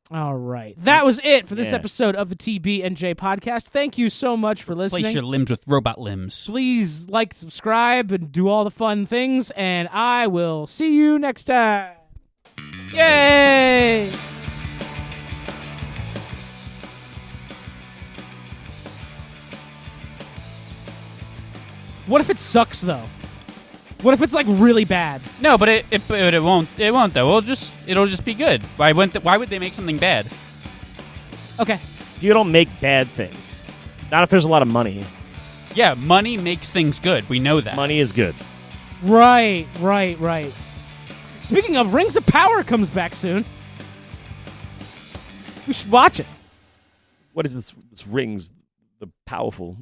[SPEAKER 1] All right. That was it for this episode of the TB&J podcast. Thank you so much for listening.
[SPEAKER 3] Replace your limbs with robot limbs.
[SPEAKER 1] Please like, subscribe, and do all the fun things, and I will see you next time. Yay! What if it sucks, though? What if it's like really bad?
[SPEAKER 3] No, but it won't. It won't though. It'll just be good. Why would they make something bad?
[SPEAKER 1] Okay.
[SPEAKER 2] You don't make bad things. Not if there's a lot of money.
[SPEAKER 3] Yeah, money makes things good. We know that.
[SPEAKER 2] Money is good.
[SPEAKER 1] Right. Speaking of, Rings of Power comes back soon. We should watch it.
[SPEAKER 2] What is this rings? The powerful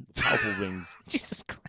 [SPEAKER 2] rings.
[SPEAKER 1] Jesus Christ.